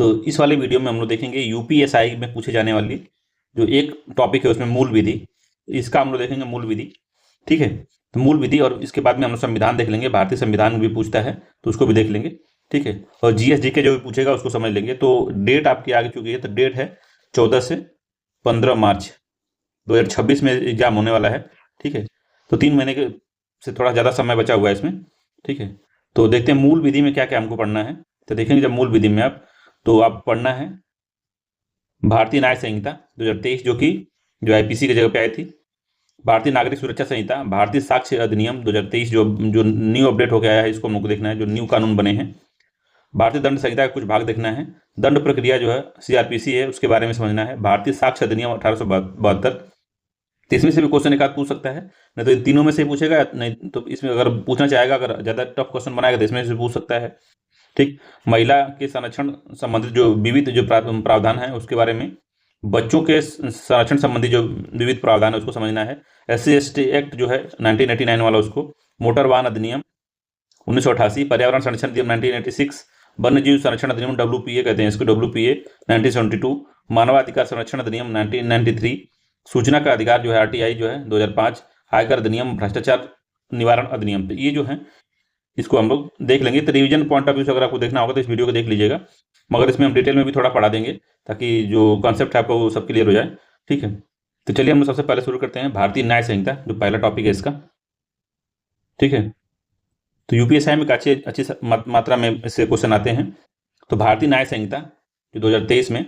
तो इस वाले वीडियो में हम लोग देखेंगे यूपीएसआई में पूछे जाने वाली जो एक टॉपिक है उसमें मूल विधि, इसका हम लोग देखेंगे मूल विधि। ठीक है, तो मूल विधि और इसके बाद में हम लोग संविधान देख लेंगे, भारतीय संविधान भी पूछता है तो उसको भी देख लेंगे। ठीक है, और जीएसजी के जो भी पूछेगा उसको समझ लेंगे। तो डेट आपकी आगे चुकी है, तो डेट है 14 से 15 मार्च 2026 में एग्जाम होने वाला है। ठीक है, तो 3 महीने के से थोड़ा ज़्यादा समय बचा हुआ है इसमें। ठीक है, तो देखते हैं मूल विधि में क्या क्या हमको पढ़ना है। तो देखेंगे जब मूल विधि में तो आप पढ़ना है भारतीय न्याय संहिता 2023 जो आईपीसी की जगह पे आई थी, भारतीय नागरिक सुरक्षा संहिता, भारतीय साक्ष्य अधिनियम 2023 जो न्यू अपडेट होकर आया है, इसको हम लोग को देखना है, जो न्यू कानून बने हैं। भारतीय दंड संहिता का कुछ भाग देखना है, दंड प्रक्रिया जो है सीआरपीसी है उसके बारे में समझना है, भारतीय साक्ष्य अधिनियम 1872। तो इसमें से भी क्वेश्चन एक आध पूछ सकता है, नहीं तो इन तीनों में से पूछेगा, नहीं तो इसमें अगर पूछना चाहेगा, अगर ज़्यादा टफ क्वेश्चन बनाएगा तो इसमें से पूछ सकता है। ठीक, महिला के संरक्षण संबंधित जो विविध जो प्रावधान है उसके बारे में, बच्चों के संरक्षण संबंधी जो विविध प्रावधान है उसको समझना है, SC/ST एक्ट जो है 1989 वाला उसको, मोटर वाहन अधिनियम 1988, पर्यावरण संरक्षण अधिनियम 1986, वन्य जीव संरक्षण अधिनियम WPA कहते हैं इसको, WPA 1972, मानवाधिकार संरक्षण अधिनियम 1993, सूचना का अधिकार जो है RTI जो है 2005, आयकर अधिनियम, भ्रष्टाचार निवारण अधिनियम। तो ये जो है इसको हम लोग देख लेंगे। तो रिवीजन पॉइंट ऑफ व्यू से अगर आपको देखना होगा तो इस वीडियो को देख लीजिएगा, मगर इसमें हम डिटेल में भी थोड़ा पढ़ा देंगे ताकि जो कॉन्सेप्ट है आपको वो सब क्लियर हो जाए। ठीक है, तो चलिए हम लोग सबसे पहले शुरू करते हैं भारतीय न्याय संहिता, जो पहला टॉपिक है इसका। ठीक है, तो यूपीएसआई में अच्छी मात्रा में इससे क्वेश्चन आते हैं। तो भारतीय न्याय संहिता जो 2023 में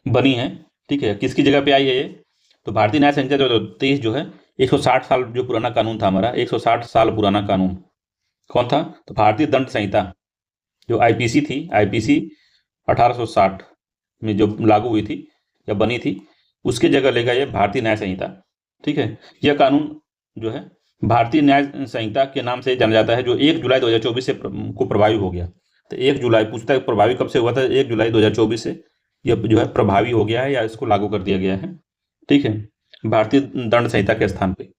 बनी है, ठीक है, किसकी जगह पे आई है ये? तो भारतीय न्याय संहिता 2023 जो है 160 साल जो पुराना कानून था हमारा, 160 साल पुराना कानून कौन था? तो भारतीय दंड संहिता जो आईपीसी थी, आईपीसी 1860 में जो लागू हुई थी या बनी थी, उसके जगह लेगा ये भारतीय न्याय संहिता। ठीक है, यह कानून जो है भारतीय न्याय संहिता के नाम से जाना जाता है, जो 1 जुलाई 2024 से को प्रभावी हो गया। तो 1 जुलाई पूछता है प्रभावी कब से हुआ था? 1 जुलाई 2024 से यह जो है प्रभावी हो गया है या इसको लागू कर दिया गया है। ठीक है, भारतीय दंड संहिता के स्थान पे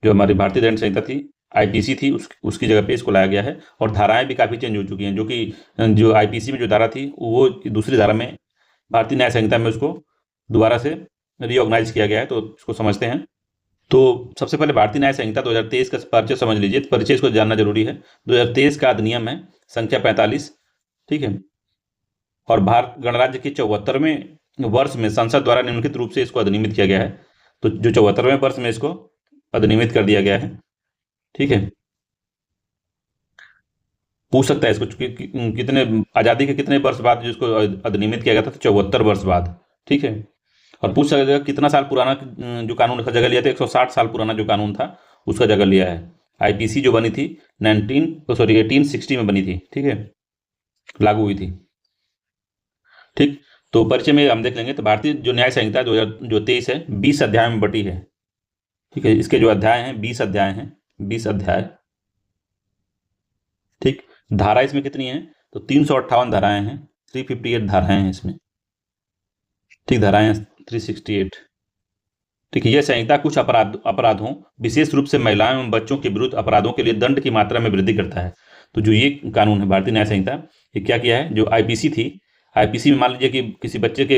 जो हमारी भारतीय दंड संहिता थी, आईपीसी थी, उसकी जगह पे इसको लाया गया है। और धाराएं भी काफ़ी चेंज हो चुकी हैं, जो कि जो आईपीसी में जो धारा थी वो दूसरी धारा में भारतीय न्याय संहिता में उसको दोबारा से रीऑर्गेनाइज किया गया है। तो इसको समझते हैं। तो सबसे पहले भारतीय न्याय संहिता 2023 का परिचय समझ लीजिए, परिचय इसको जानना जरूरी है। 2023 का अधिनियम है संख्या 45। ठीक है, और भारत गणराज्य के 74वें वर्ष में संसद द्वारा निम्नलिखित रूप से इसको अधिनियमित किया गया है। तो जो 74वें वर्ष में इसको अधिनियमित कर दिया गया है। ठीक है, पूछ सकता है इसको कितने आज़ादी के कितने वर्ष बाद जिसको अधिनियमित किया गया था? तो 74 वर्ष बाद। ठीक है, और पूछ सकता है कितना साल पुराना जो कानून का जगह लिया था? 160 साल पुराना जो कानून था उसका जगह लिया है। आईपीसी जो बनी थी 1860 में बनी थी। ठीक है, लागू हुई थी। ठीक, तो परिचय में हम देख लेंगे। तो भारतीय जो न्याय संहिता जो 23 है 20 अध्याय में बटी है। ठीक है, इसके जो अध्याय हैं 20 अध्याय हैं, 20 अध्याय। ठीक, धारा इसमें कितनी है? तो 358 धाराएं हैं, 358 धाराएं हैं इसमें। ठीक, धाराएं 368। ठीक है, यह संहिता कुछ अपराधों विशेष रूप से महिलाओं एवं बच्चों के विरुद्ध अपराधों के लिए दंड की मात्रा में वृद्धि करता है। तो जो ये कानून है भारतीय न्याय संहिता, ये क्या किया है? जो आईपीसी थी, आईपीसी में मान लीजिए कि किसी बच्चे के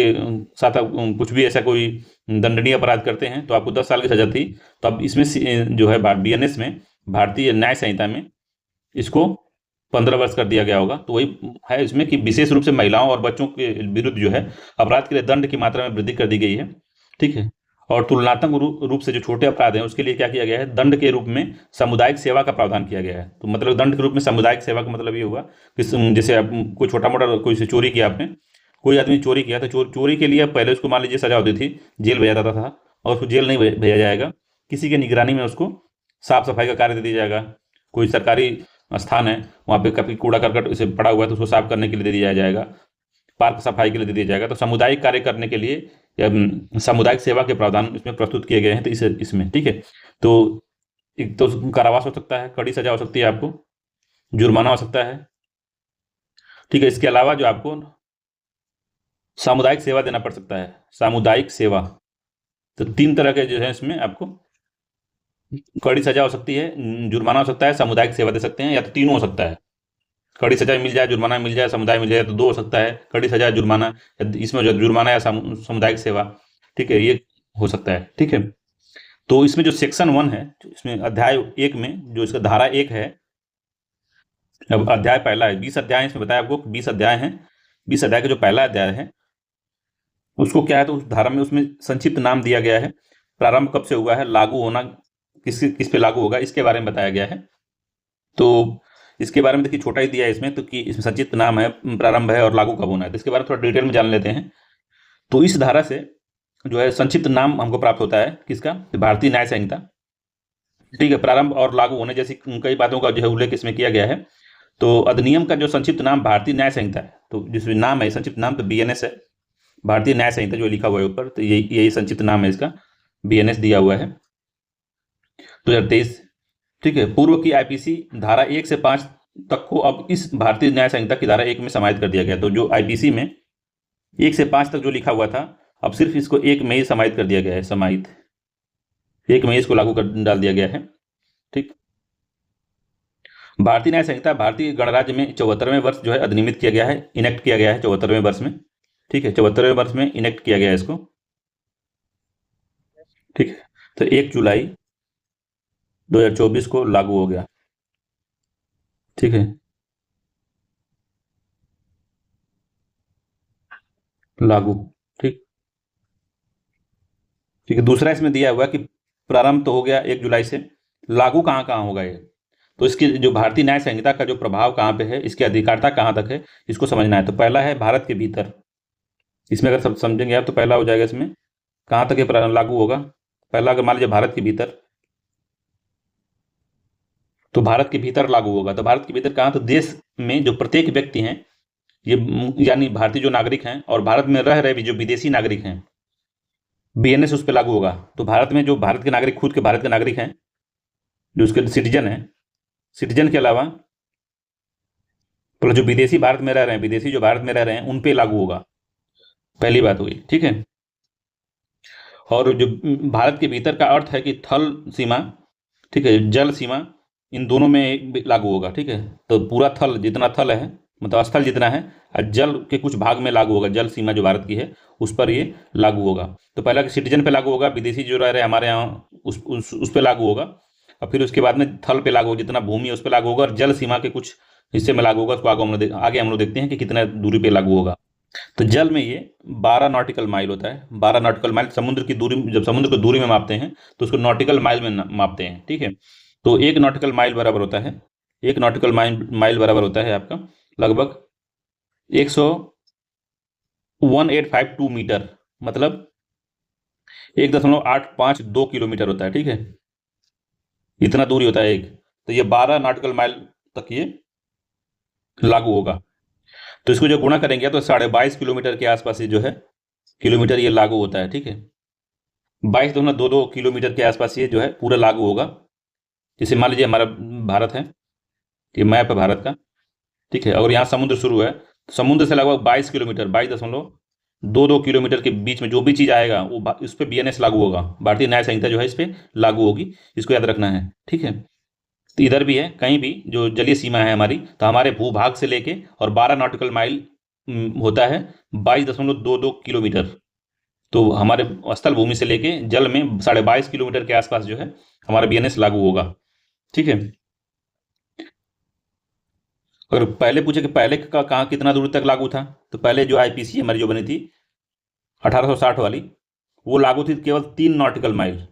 साथ कुछ भी ऐसा कोई दंडनीय अपराध करते हैं तो आपको 10 साल की सजा थी। तो अब इसमें जो है बीएनएस में, भारतीय न्याय संहिता में, इसको 15 वर्ष कर दिया गया होगा। तो वही है इसमें कि विशेष रूप से महिलाओं और बच्चों के विरुद्ध जो है अपराध के लिए दंड की मात्रा में वृद्धि कर दी गई है। ठीक है, और तुलनात्मक रूप से जो छोटे अपराध हैं उसके लिए क्या किया गया है? दंड के रूप में सामुदायिक सेवा का प्रावधान किया गया है। तो मतलब दंड के रूप में सामुदायिक सेवा का मतलब ये हुआ कि जैसे आप कोई छोटा मोटा कोई से चोरी किया, आपने कोई आदमी चोरी किया, तो चोरी के लिए पहले उसको मान लीजिए सजा होती थी, जेल भेजा जाता था, और उसको जेल नहीं भेजा जाएगा, किसी की निगरानी में उसको साफ सफाई का कार्य दे दिया जाएगा। कोई सरकारी स्थान है वहाँ पे कभी कूड़ा करकट इसे पड़ा हुआ है तो उसको साफ करने के लिए दे दिया जाएगा, पार्क सफाई के लिए दे दिया जाएगा। तो सामुदायिक कार्य करने के लिए या सामुदायिक सेवा के प्रावधान इसमें प्रस्तुत किए गए हैं। तो इसमें ठीक है, तो एक तो कारावास हो सकता है, कड़ी सजा हो सकती है, आपको जुर्माना हो सकता है। ठीक है, इसके अलावा जो आपको सामुदायिक सेवा देना पड़ सकता है, सामुदायिक सेवा। तो 3 तरह के जो है इसमें आपको कड़ी सजा हो सकती है, जुर्माना हो सकता है, सामुदायिक सेवा दे सकते हैं, या तो तीनों हो सकता है। कड़ी सजा मिल जाए, जुर्माना मिल जाए, समुदाय मिल जाए, तो दो हो सकता है, कड़ी सजा, जुर्माना, इसमें जो जुर्माना या सामुदायिक सेवा, ठीक है, ये हो सकता है। ठीक है, तो इसमें जो सेक्शन 1 है, इसमें अध्याय 1 में जो इसका धारा 1 है, अब अध्याय पहला है, 20 अध्याय इसमें बताया आपको, 20 अध्याय हैं। 20 अध्याय का जो पहला अध्याय है उसको क्या है, तो उस धारा में उसमें संक्षिप्त नाम दिया गया है, प्रारंभ कब से हुआ है, लागू होना किस पे लागू होगा, इसके बारे में बताया गया है। तो इसके बारे में देखिए छोटा ही दिया है इसमें, तो कि इसमें संक्षिप्त नाम है, प्रारंभ है और लागू कब होना है, तो इसके बारे में थोड़ा डिटेल में जान लेते हैं। तो इस धारा से जो है संक्षिप्त नाम हमको प्राप्त होता है किसका, भारतीय न्याय संहिता। ठीक है, प्रारंभ और लागू होने जैसी कई बातों का जो है उल्लेख इसमें किया गया है। तो अधिनियम का जो संक्षिप्त नाम भारतीय न्याय संहिता है, तो जिसमें नाम है संक्षिप्त नाम तो बीएनएस है, भारतीय न्याय संहिता जो लिखा हुआ है ऊपर, तो यही संक्षिप्त नाम है इसका, बीएनएस दिया हुआ है 2023। ठीक है, पूर्व की आईपीसी धारा 1 से 5 तक को अब इस भारतीय न्याय संहिता की धारा 1 में समाहित कर दिया गया। तो जो आईपीसी में 1 से 5 तक जो लिखा हुआ था, अब सिर्फ इसको 1 में ही समाहित कर दिया गया है, समाहित 1 में इसको लागू कर डाल दिया गया है। ठीक, भारतीय न्याय संहिता भारतीय गणराज्य में 74वें वर्ष जो है अधिनियमित किया गया है, इनेक्ट किया गया है 74वें वर्ष में। ठीक है, 74वें वर्ष में इनेक्ट किया गया है इसको। ठीक है, तो 1 जुलाई 2024 को लागू हो गया। ठीक है, लागू। ठीक, ठीक है, दूसरा इसमें दिया हुआ कि प्रारंभ तो हो गया 1 जुलाई से, लागू कहाँ कहाँ होगा ये, तो इसकी जो भारतीय न्याय संहिता का जो प्रभाव कहाँ पे है, इसकी अधिकारिता कहाँ तक है, इसको समझना है। तो पहला है भारत के भीतर, इसमें अगर सब समझेंगे आप तो पहला हो जाएगा इसमें कहाँ तक ये लागू होगा। पहला अगर मान लीजिए भारत के भीतर, तो भारत के भीतर लागू होगा, तो भारत के भीतर कहाँ, तो देश में जो प्रत्येक व्यक्ति हैं, ये यानी भारतीय जो नागरिक हैं और भारत में रह रहे भी जो विदेशी नागरिक हैं, बीएनएस उस पर लागू होगा। तो भारत में जो भारत के नागरिक, खुद के भारत के नागरिक हैं, जो उसके सिटीजन हैं, सिटीजन के अलावा प्लस जो विदेशी भारत में रह रहे हैं, विदेशी जो भारत में रह रहे हैं, उन पे लागू होगा। पहली बात हुई। ठीक है, और जो भारत के भीतर का अर्थ है कि थल सीमा, ठीक है, जल सीमा, इन दोनों में लागू होगा। ठीक है, तो पूरा थल, जितना थल है, मतलब स्थल जितना है, और जल के कुछ भाग में लागू होगा, जल सीमा जो भारत की है उस पर ये लागू होगा। तो पहला सिटीजन पे लागू होगा, विदेशी जो रह रहे हैं हमारे यहाँ उस पर लागू होगा, और फिर उसके बाद में थल पे लागू होगा, जितना भूमि है उस पर लागू होगा, और जल सीमा के कुछ हिस्से में लागू होगा। उसको आगे हम लोग देखते हैं कि कितना दूरी पे लागू होगा। तो जल में ये 12 नॉटिकल माइल होता है, 12 नॉटिकल माइल समुद्र की दूरी, जब समुद्र को दूरी में मापते हैं तो उसको नॉटिकल माइल में मापते हैं। ठीक है, तो 1 नॉटिकल माइल बराबर होता है, 1 नॉटिकल माइल बराबर होता है आपका लगभग 101,852 मीटर, मतलब 1.852 किलोमीटर होता है। ठीक है, इतना दूरी होता है एक, तो ये 12 नॉटिकल माइल तक ये लागू होगा। तो इसको जो गुणा करेंगे तो 22.5 किलोमीटर के आसपास ये जो है किलोमीटर ये लागू होता है। ठीक है, 22.22 किलोमीटर के आसपास ये जो है पूरा लागू होगा। जैसे मान लीजिए हमारा भारत है, ये मैप है भारत का। ठीक है, और यहाँ समुद्र शुरू है, तो समुद्र से लगभग 22 किलोमीटर, 22.22 किलोमीटर के बीच में जो भी चीज़ आएगा वो इस पर बीएनएस लागू होगा, भारतीय न्याय संहिता जो है इस पर लागू होगी, इसको याद रखना है। ठीक है, तो इधर भी है, कहीं भी जो जलीय सीमा है हमारी, तो हमारे भूभाग से लेके और 12 नॉटिकल माइल होता है 22.22 किलोमीटर, तो हमारे स्थल भूमि से लेके जल में 22.5 किलोमीटर के आसपास जो है हमारा बीएनएस लागू होगा। ठीक है, अगर पहले पूछे कि पहले का कहाँ कितना दूर तक लागू था, तो पहले जो आईपीसी हमारी जो बनी थी 1860 वाली, वो लागू थी केवल 3 nautical mile,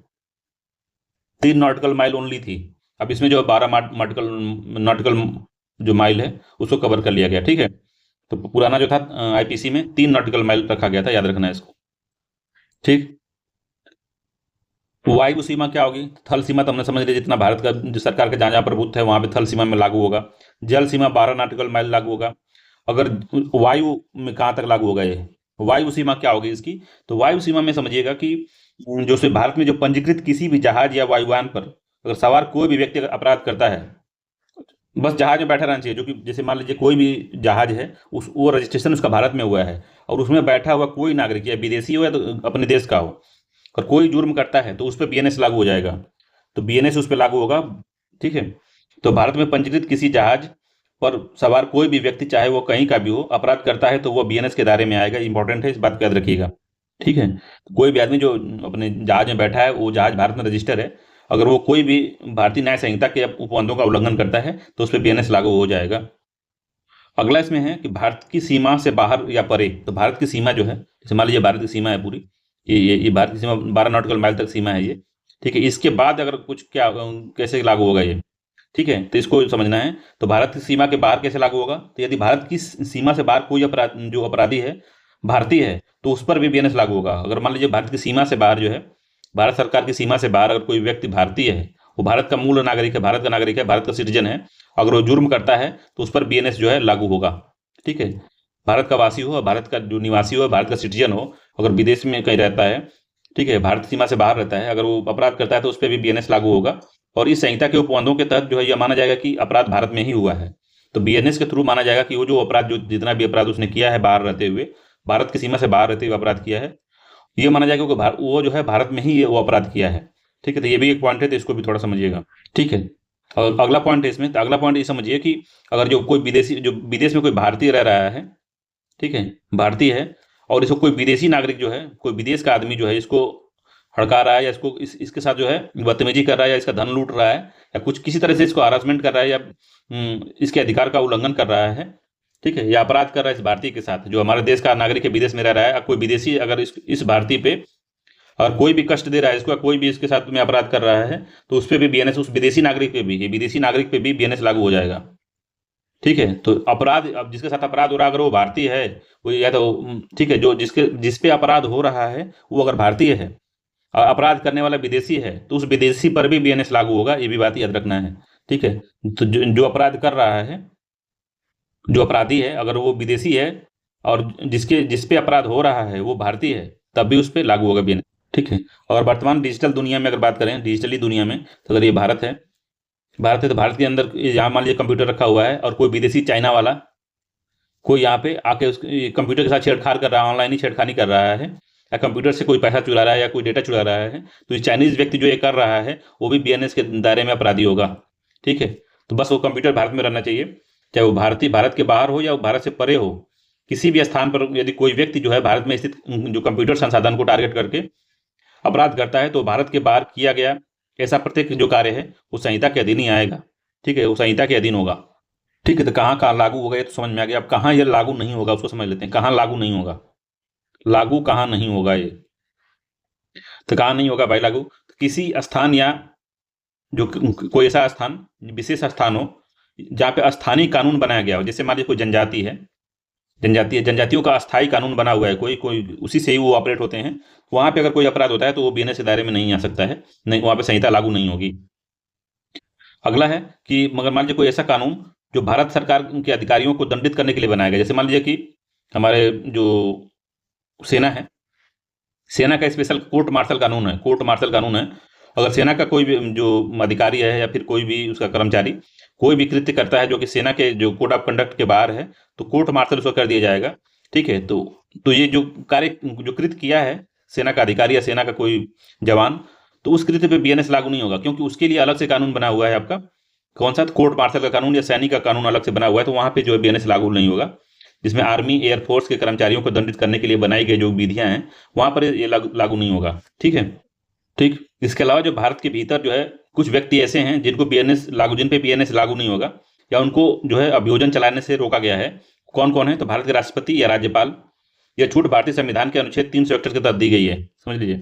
3 nautical mile only थी। अब इसमें जो 12 नॉटिकल जो माइल है उसको कवर कर लिया गया। ठीक है, तो पुराना जो था आईपीसी में 3 नॉटिकल माइल रखा गया था, याद रखना है इसको। ठीक, वायु सीमा क्या होगी, थल सीमा तो हमने समझ लिया, जितना भारत का जो सरकार का जहाँ जहाँ प्रभुत्व है वहाँ पे थल सीमा में लागू होगा। जल सीमा 12 नॉटिकल माइल लागू होगा। अगर वायु में कहाँ तक लागू होगा, ये वायु सीमा क्या होगी इसकी, तो वायु सीमा में समझिएगा कि जो से भारत में जो पंजीकृत किसी भी जहाज या वायुयान पर अगर सवार कोई भी व्यक्ति अगर अपराध करता है, बस जहाज में बैठा रहना चाहिए, जो कि जैसे मान लीजिए कोई भी जहाज है वो रजिस्ट्रेशन उसका भारत में हुआ है, और उसमें बैठा हुआ कोई नागरिक या विदेशी हो या तो अपने देश का हो, और कोई जुर्म करता है तो उस पर बीएनएस लागू हो जाएगा, तो बीएनएस उस पर लागू होगा। ठीक है, तो भारत में पंजीकृत किसी जहाज पर सवार कोई भी व्यक्ति चाहे वो कहीं का भी हो अपराध करता है तो वो बीएनएस के दायरे में आएगा। इंपॉर्टेंट है, इस बात को याद रखिएगा। ठीक है, तो कोई भी आदमी जो अपने जहाज में बैठा है वो जहाज भारत में रजिस्टर है, अगर वो कोई भी भारतीय न्याय संहिता के उपबंधों का उल्लंघन करता है तो उस पर बीएनएस लागू हो जाएगा। अगला इसमें है कि भारत की सीमा से बाहर या परे। तो भारत की सीमा जो है, जैसे मान लीजिए भारत की सीमा है पूरी, ये भारत की सीमा 12 नॉटिकल माइल तक सीमा है ये। ठीक है, इसके बाद अगर कुछ क्या कैसे लागू होगा ये, ठीक है, तो इसको समझना है। तो भारत की सीमा के बाहर कैसे लागू होगा, तो यदि भारत की सीमा से बाहर कोई जो अपराधी है भारतीय है तो उस पर भी बीएनएस लागू होगा। अगर मान लीजिए भारत की सीमा से बाहर जो है, भारत सरकार की सीमा से बाहर अगर कोई व्यक्ति भारतीय है, वो भारत का मूल नागरिक है, भारत का नागरिक है, भारत का सिटीजन है, अगर वो जुर्म करता है तो उस पर बीएनएस जो है लागू होगा। ठीक है, भारत का वासी हो, भारत का जो निवासी हो, भारत का सिटीजन हो, अगर विदेश में कहीं रहता है, ठीक है, भारत सीमा से बाहर रहता है, अगर वो अपराध करता है तो उस पर भी बीएनएस लागू होगा। और इस संहिता के उपबंधों के तहत जो है यह माना जाएगा कि अपराध भारत में ही हुआ है। तो बीएनएस के थ्रू माना जाएगा कि वो जो अपराध, जो जितना भी अपराध उसने किया है बाहर रहते हुए, भारत की सीमा से बाहर रहते हुए अपराध किया है, ये माना जाएगा कि वो जो है भारत में ही वो अपराध किया है। ठीक है, तो ये भी एक पॉइंट है, तो इसको भी थोड़ा समझिएगा। ठीक है, और अगला पॉइंट है इसमें, तो अगला पॉइंट ये समझिए कि अगर जो कोई विदेशी, जो विदेश में कोई भारतीय रह रहा है, ठीक है, भारतीय है, और इसको कोई विदेशी नागरिक जो है, कोई विदेश का आदमी जो है इसको हड़का रहा है, या इसको इसके साथ जो है बदतमीजी कर रहा है, या इसका धन लूट रहा है, या कुछ किसी तरह से इसको हरासमेंट कर रहा है, या इसके अधिकार का उल्लंघन कर रहा है, ठीक है, या अपराध कर रहा है इस भारतीय के साथ, जो हमारे देश का नागरिक है, विदेश में रह रहा है, कोई विदेशी अगर इस भारतीय पे और कोई भी कष्ट दे रहा है इसको, कोई भी इसके साथ में अपराध कर रहा है, तो उस पर भी बीएनएस, उस विदेशी नागरिक पे भी, विदेशी नागरिक पे भी बीएनएस लागू हो जाएगा। ठीक है, तो अपराध, अब जिसके साथ अपराध हो रहा है अगर वो भारतीय है, वो या तो ठीक है, जो जिस पे अपराध हो रहा है वो अगर भारतीय है और अपराध करने वाला विदेशी है तो उस विदेशी पर भी बीएनएस लागू होगा, ये भी बात याद रखना है। ठीक है, तो जो अपराध कर रहा है, जो अपराधी है, अगर वो विदेशी है और जिस पे अपराध हो रहा है वो भारतीय है, तब भी उस पर लागू होगा बीएनएस। ठीक है, और वर्तमान डिजिटल दुनिया में अगर बात करें, डिजिटली दुनिया में, तो अगर ये भारत है, तो भारत के अंदर यहाँ मान लीजिए कंप्यूटर रखा हुआ है और कोई विदेशी चाइना वाला कोई यहाँ पे आके उस कंप्यूटर के साथ छेड़छाड़ कर रहा है, ऑनलाइन ही छेड़खानी कर रहा है, या कंप्यूटर से कोई पैसा चुरा रहा है या कोई डेटा चुरा रहा है, तो ये चाइनीज व्यक्ति जो ये कर रहा है वो भी बीएनएस के दायरे में अपराधी होगा। ठीक है, तो बस वो कंप्यूटर भारत में रहना चाहिए, चाहे वो भारत के बाहर हो या वो भारत से परे हो, किसी भी स्थान पर यदि कोई व्यक्ति जो है भारत में स्थित जो कंप्यूटर संसाधन को टारगेट करके अपराध करता है तो भारत के बाहर किया गया ऐसा प्रत्येक जो कार्य है वो संहिता के अधीन ही आएगा। ठीक है, वो संहिता के अधीन होगा। ठीक है, तो कहाँ लागू होगा ये तो समझ में आ गया। अब कहाँ ये लागू नहीं होगा उसको समझ लेते हैं, कहाँ लागू नहीं होगा, लागू कहाँ नहीं होगा ये, तो कहाँ नहीं होगा भाई लागू, तो किसी स्थान या जो कोई ऐसा स्थान, विशेष स्थान हो जहाँ पे स्थानीय कानून बनाया गया हो, जैसे मान लीजिए कोई जनजाति है, जनजातियों का अस्थायी कानून बना हुआ है, कोई उसी से ही वो ऑपरेट होते हैं, वहां पे अगर कोई अपराध होता है तो वो बीएनएस के दायरे में नहीं आ सकता है, नहीं, वहां पे संहिता लागू नहीं होगी। अगला है कि मगर मान लीजिए कोई ऐसा कानून जो भारत सरकार के अधिकारियों को दंडित करने के लिए बनाया गया, जैसे मान लीजिए कि हमारे जो सेना है, सेना का स्पेशल कोर्ट मार्शल कानून है, अगर सेना का कोई भी जो अधिकारी है या फिर कोई भी उसका कर्मचारी कोई भी कृत्य करता है जो कि सेना के जो कोड ऑफ कंडक्ट के बाहर है, तो कोर्ट मार्शल उसको कर दिया जाएगा। ठीक है, तो ये जो कार्य जो कृत्य किया है सेना का अधिकारी या सेना का कोई जवान, तो उस कृत्य पे बीएनएस लागू नहीं होगा, क्योंकि उसके लिए अलग से कानून बना हुआ है आपका, कौन सा, कोर्ट मार्शल का कानून या सैनिक का कानून अलग से बना हुआ है, तो वहां पे जो है बीएनएस लागू नहीं होगा। जिसमें आर्मी एयरफोर्स के कर्मचारियों को दंडित करने के लिए बनाई गई जो विधियां हैं वहां पर ये लागू नहीं होगा। ठीक है, ठीक, इसके अलावा जो भारत के भीतर जो है कुछ व्यक्ति ऐसे हैं जिन पे बीएनएस लागू नहीं होगा, या उनको जो है अभियोजन चलाने से रोका गया है। कौन कौन है, तो भारत के राष्ट्रपति या राज्यपाल, यह छूट भारतीय संविधान के अनुच्छेद 371 के तहत दी गई है, समझ लीजिए।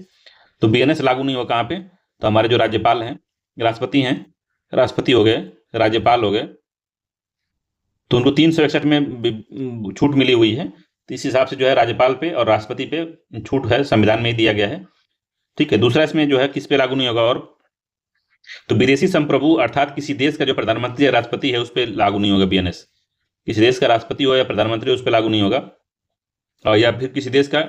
तो बीएनएस लागू नहीं होगा कहाँ पे, तो हमारे जो राज्यपाल हैं, राष्ट्रपति हो गए, राज्यपाल हो गए, तो उनको 361 में छूट मिली हुई है, तो इस हिसाब से जो है राज्यपाल पे और राष्ट्रपति पे छूट है, संविधान में ही दिया गया है। ठीक है, दूसरा इसमें जो है किस पे लागू नहीं होगा, और तो विदेशी संप्रभु अर्थात किसी देश का जो प्रधानमंत्री या राष्ट्रपति है उस पर लागू नहीं होगा बीएनएस। किसी देश का राष्ट्रपति हो या प्रधानमंत्री उस पर लागू नहीं होगा, और या फिर किसी देश का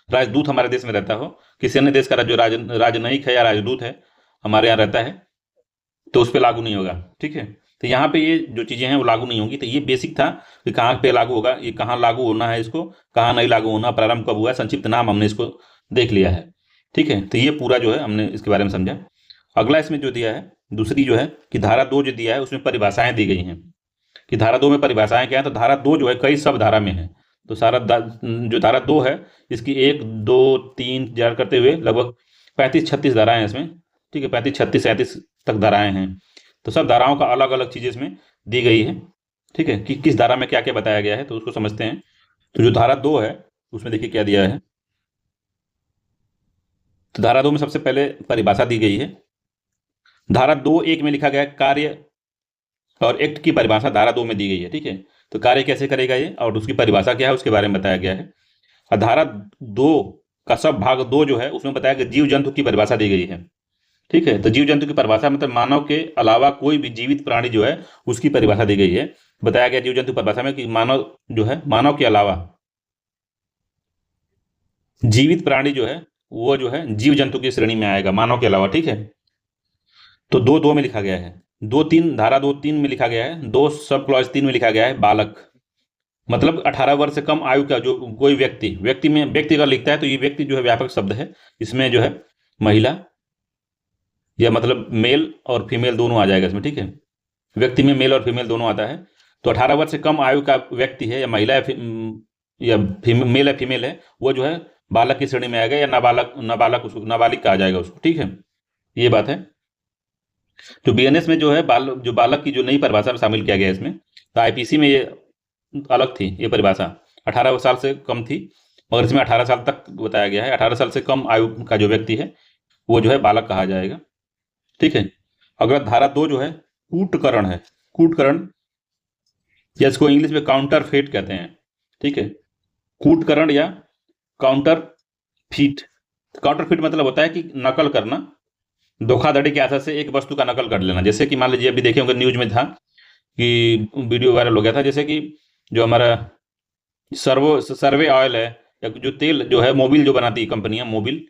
राजदूत हमारे देश में रहता हो, किसी अन्य देश का जो राजनयिक है या राजदूत है हमारे यहाँ रहता है, तो उस पर लागू नहीं होगा। ठीक है, तो यहाँ पे ये जो चीजें हैं वो लागू नहीं होंगी। तो ये बेसिक था कि कहाँ पे लागू होगा, ये कहाँ लागू होना है, इसको कहाँ नहीं लागू होना, प्रारंभ कब हुआ है, संक्षिप्त नाम हमने इसको देख लिया है। ठीक है, तो ये पूरा जो है हमने इसके बारे में समझा। अगला इसमें जो दिया है दूसरी जो है कि धारा 2 जो दिया है उसमें परिभाषाएं दी गई हैं। कि धारा 2 में परिभाषाएं क्या है। तो धारा 2 जो है कई सब धारा में है। तो जो धारा 2 है इसकी 1 2 3 4 करते हुए लगभग 35-36 धाराएं हैं इसमें। ठीक है, 35-36-37 तक धाराएं हैं। तो सब धाराओं का अलग अलग चीज़ें इसमें दी गई है। ठीक है, कि किस धारा में क्या क्या बताया गया है, तो उसको समझते हैं। तो जो धारा 2 है उसमें देखिए क्या दिया है। तो धारा 2 में सबसे पहले परिभाषा दी गई है। धारा 2(1) में लिखा गया है कार्य और एक्ट की परिभाषा धारा 2 में दी गई है। ठीक है, तो कार्य कैसे करेगा ये और उसकी परिभाषा क्या है उसके बारे में बताया गया है। और धारा 2 का सब भाग 2 जो है उसमें बताया गया जीव जंतु की परिभाषा दी गई है। ठीक है, तो जीव जंतु की परिभाषा मतलब मानव के अलावा कोई भी जीवित प्राणी जो है उसकी परिभाषा दी गई है। बताया गया जीव जंतु परिभाषा में कि मानव जो है, मानव के अलावा जीवित प्राणी जो है वो जो है जीव जंतु की श्रेणी में आएगा, मानव के अलावा। ठीक है, तो 2(2) में लिखा गया है। 2(3) धारा 2(3) में लिखा गया है। 2 सब क्लॉज 3 में लिखा गया है बालक, मतलब 18 वर्ष से कम आयु का जो कोई व्यक्ति में व्यक्ति अगर लिखता है तो ये व्यक्ति जो है व्यापक शब्द है। इसमें जो है महिला या मतलब मेल और फीमेल दोनों आ जाएगा इसमें। ठीक है, व्यक्ति में मेल और फीमेल दोनों आता है। तो 18 वर्ष से कम आयु का व्यक्ति है या महिला या मेल या फीमेल है वो जो है बालक की श्रेणी में आएगा, या नाबालक उसको नाबालिग कहा जाएगा उसको। ठीक है, ये बात है। तो बीएनएस में जो है बालक की जो नई परिभाषा में शामिल किया गया इसमें। तो आईपीसी में ये अलग थी, ये परिभाषा 18 साल से कम थी, मगर इसमें 18 साल तक बताया गया है। 18 साल से कम आयु का जो व्यक्ति है वो जो है बालक कहा जाएगा। ठीक है, अगला धारा 2 जो है कूटकरण है। कूटकरण या इसको इंग्लिश में काउंटर फेट कहते हैं। ठीक है, कूटकरण या काउंटर फीट। काउंटर फीट मतलब होता है कि नकल करना, धोखाधड़ी के आधार से एक वस्तु का नकल कर लेना। जैसे कि मान लीजिए अभी देखे होंगे न्यूज में था कि वीडियो वायरल हो गया था, जैसे कि जो हमारा सर्वे ऑयल है या जो तेल जो है मोबिल जो बनाती है कंपनियां मोबिल,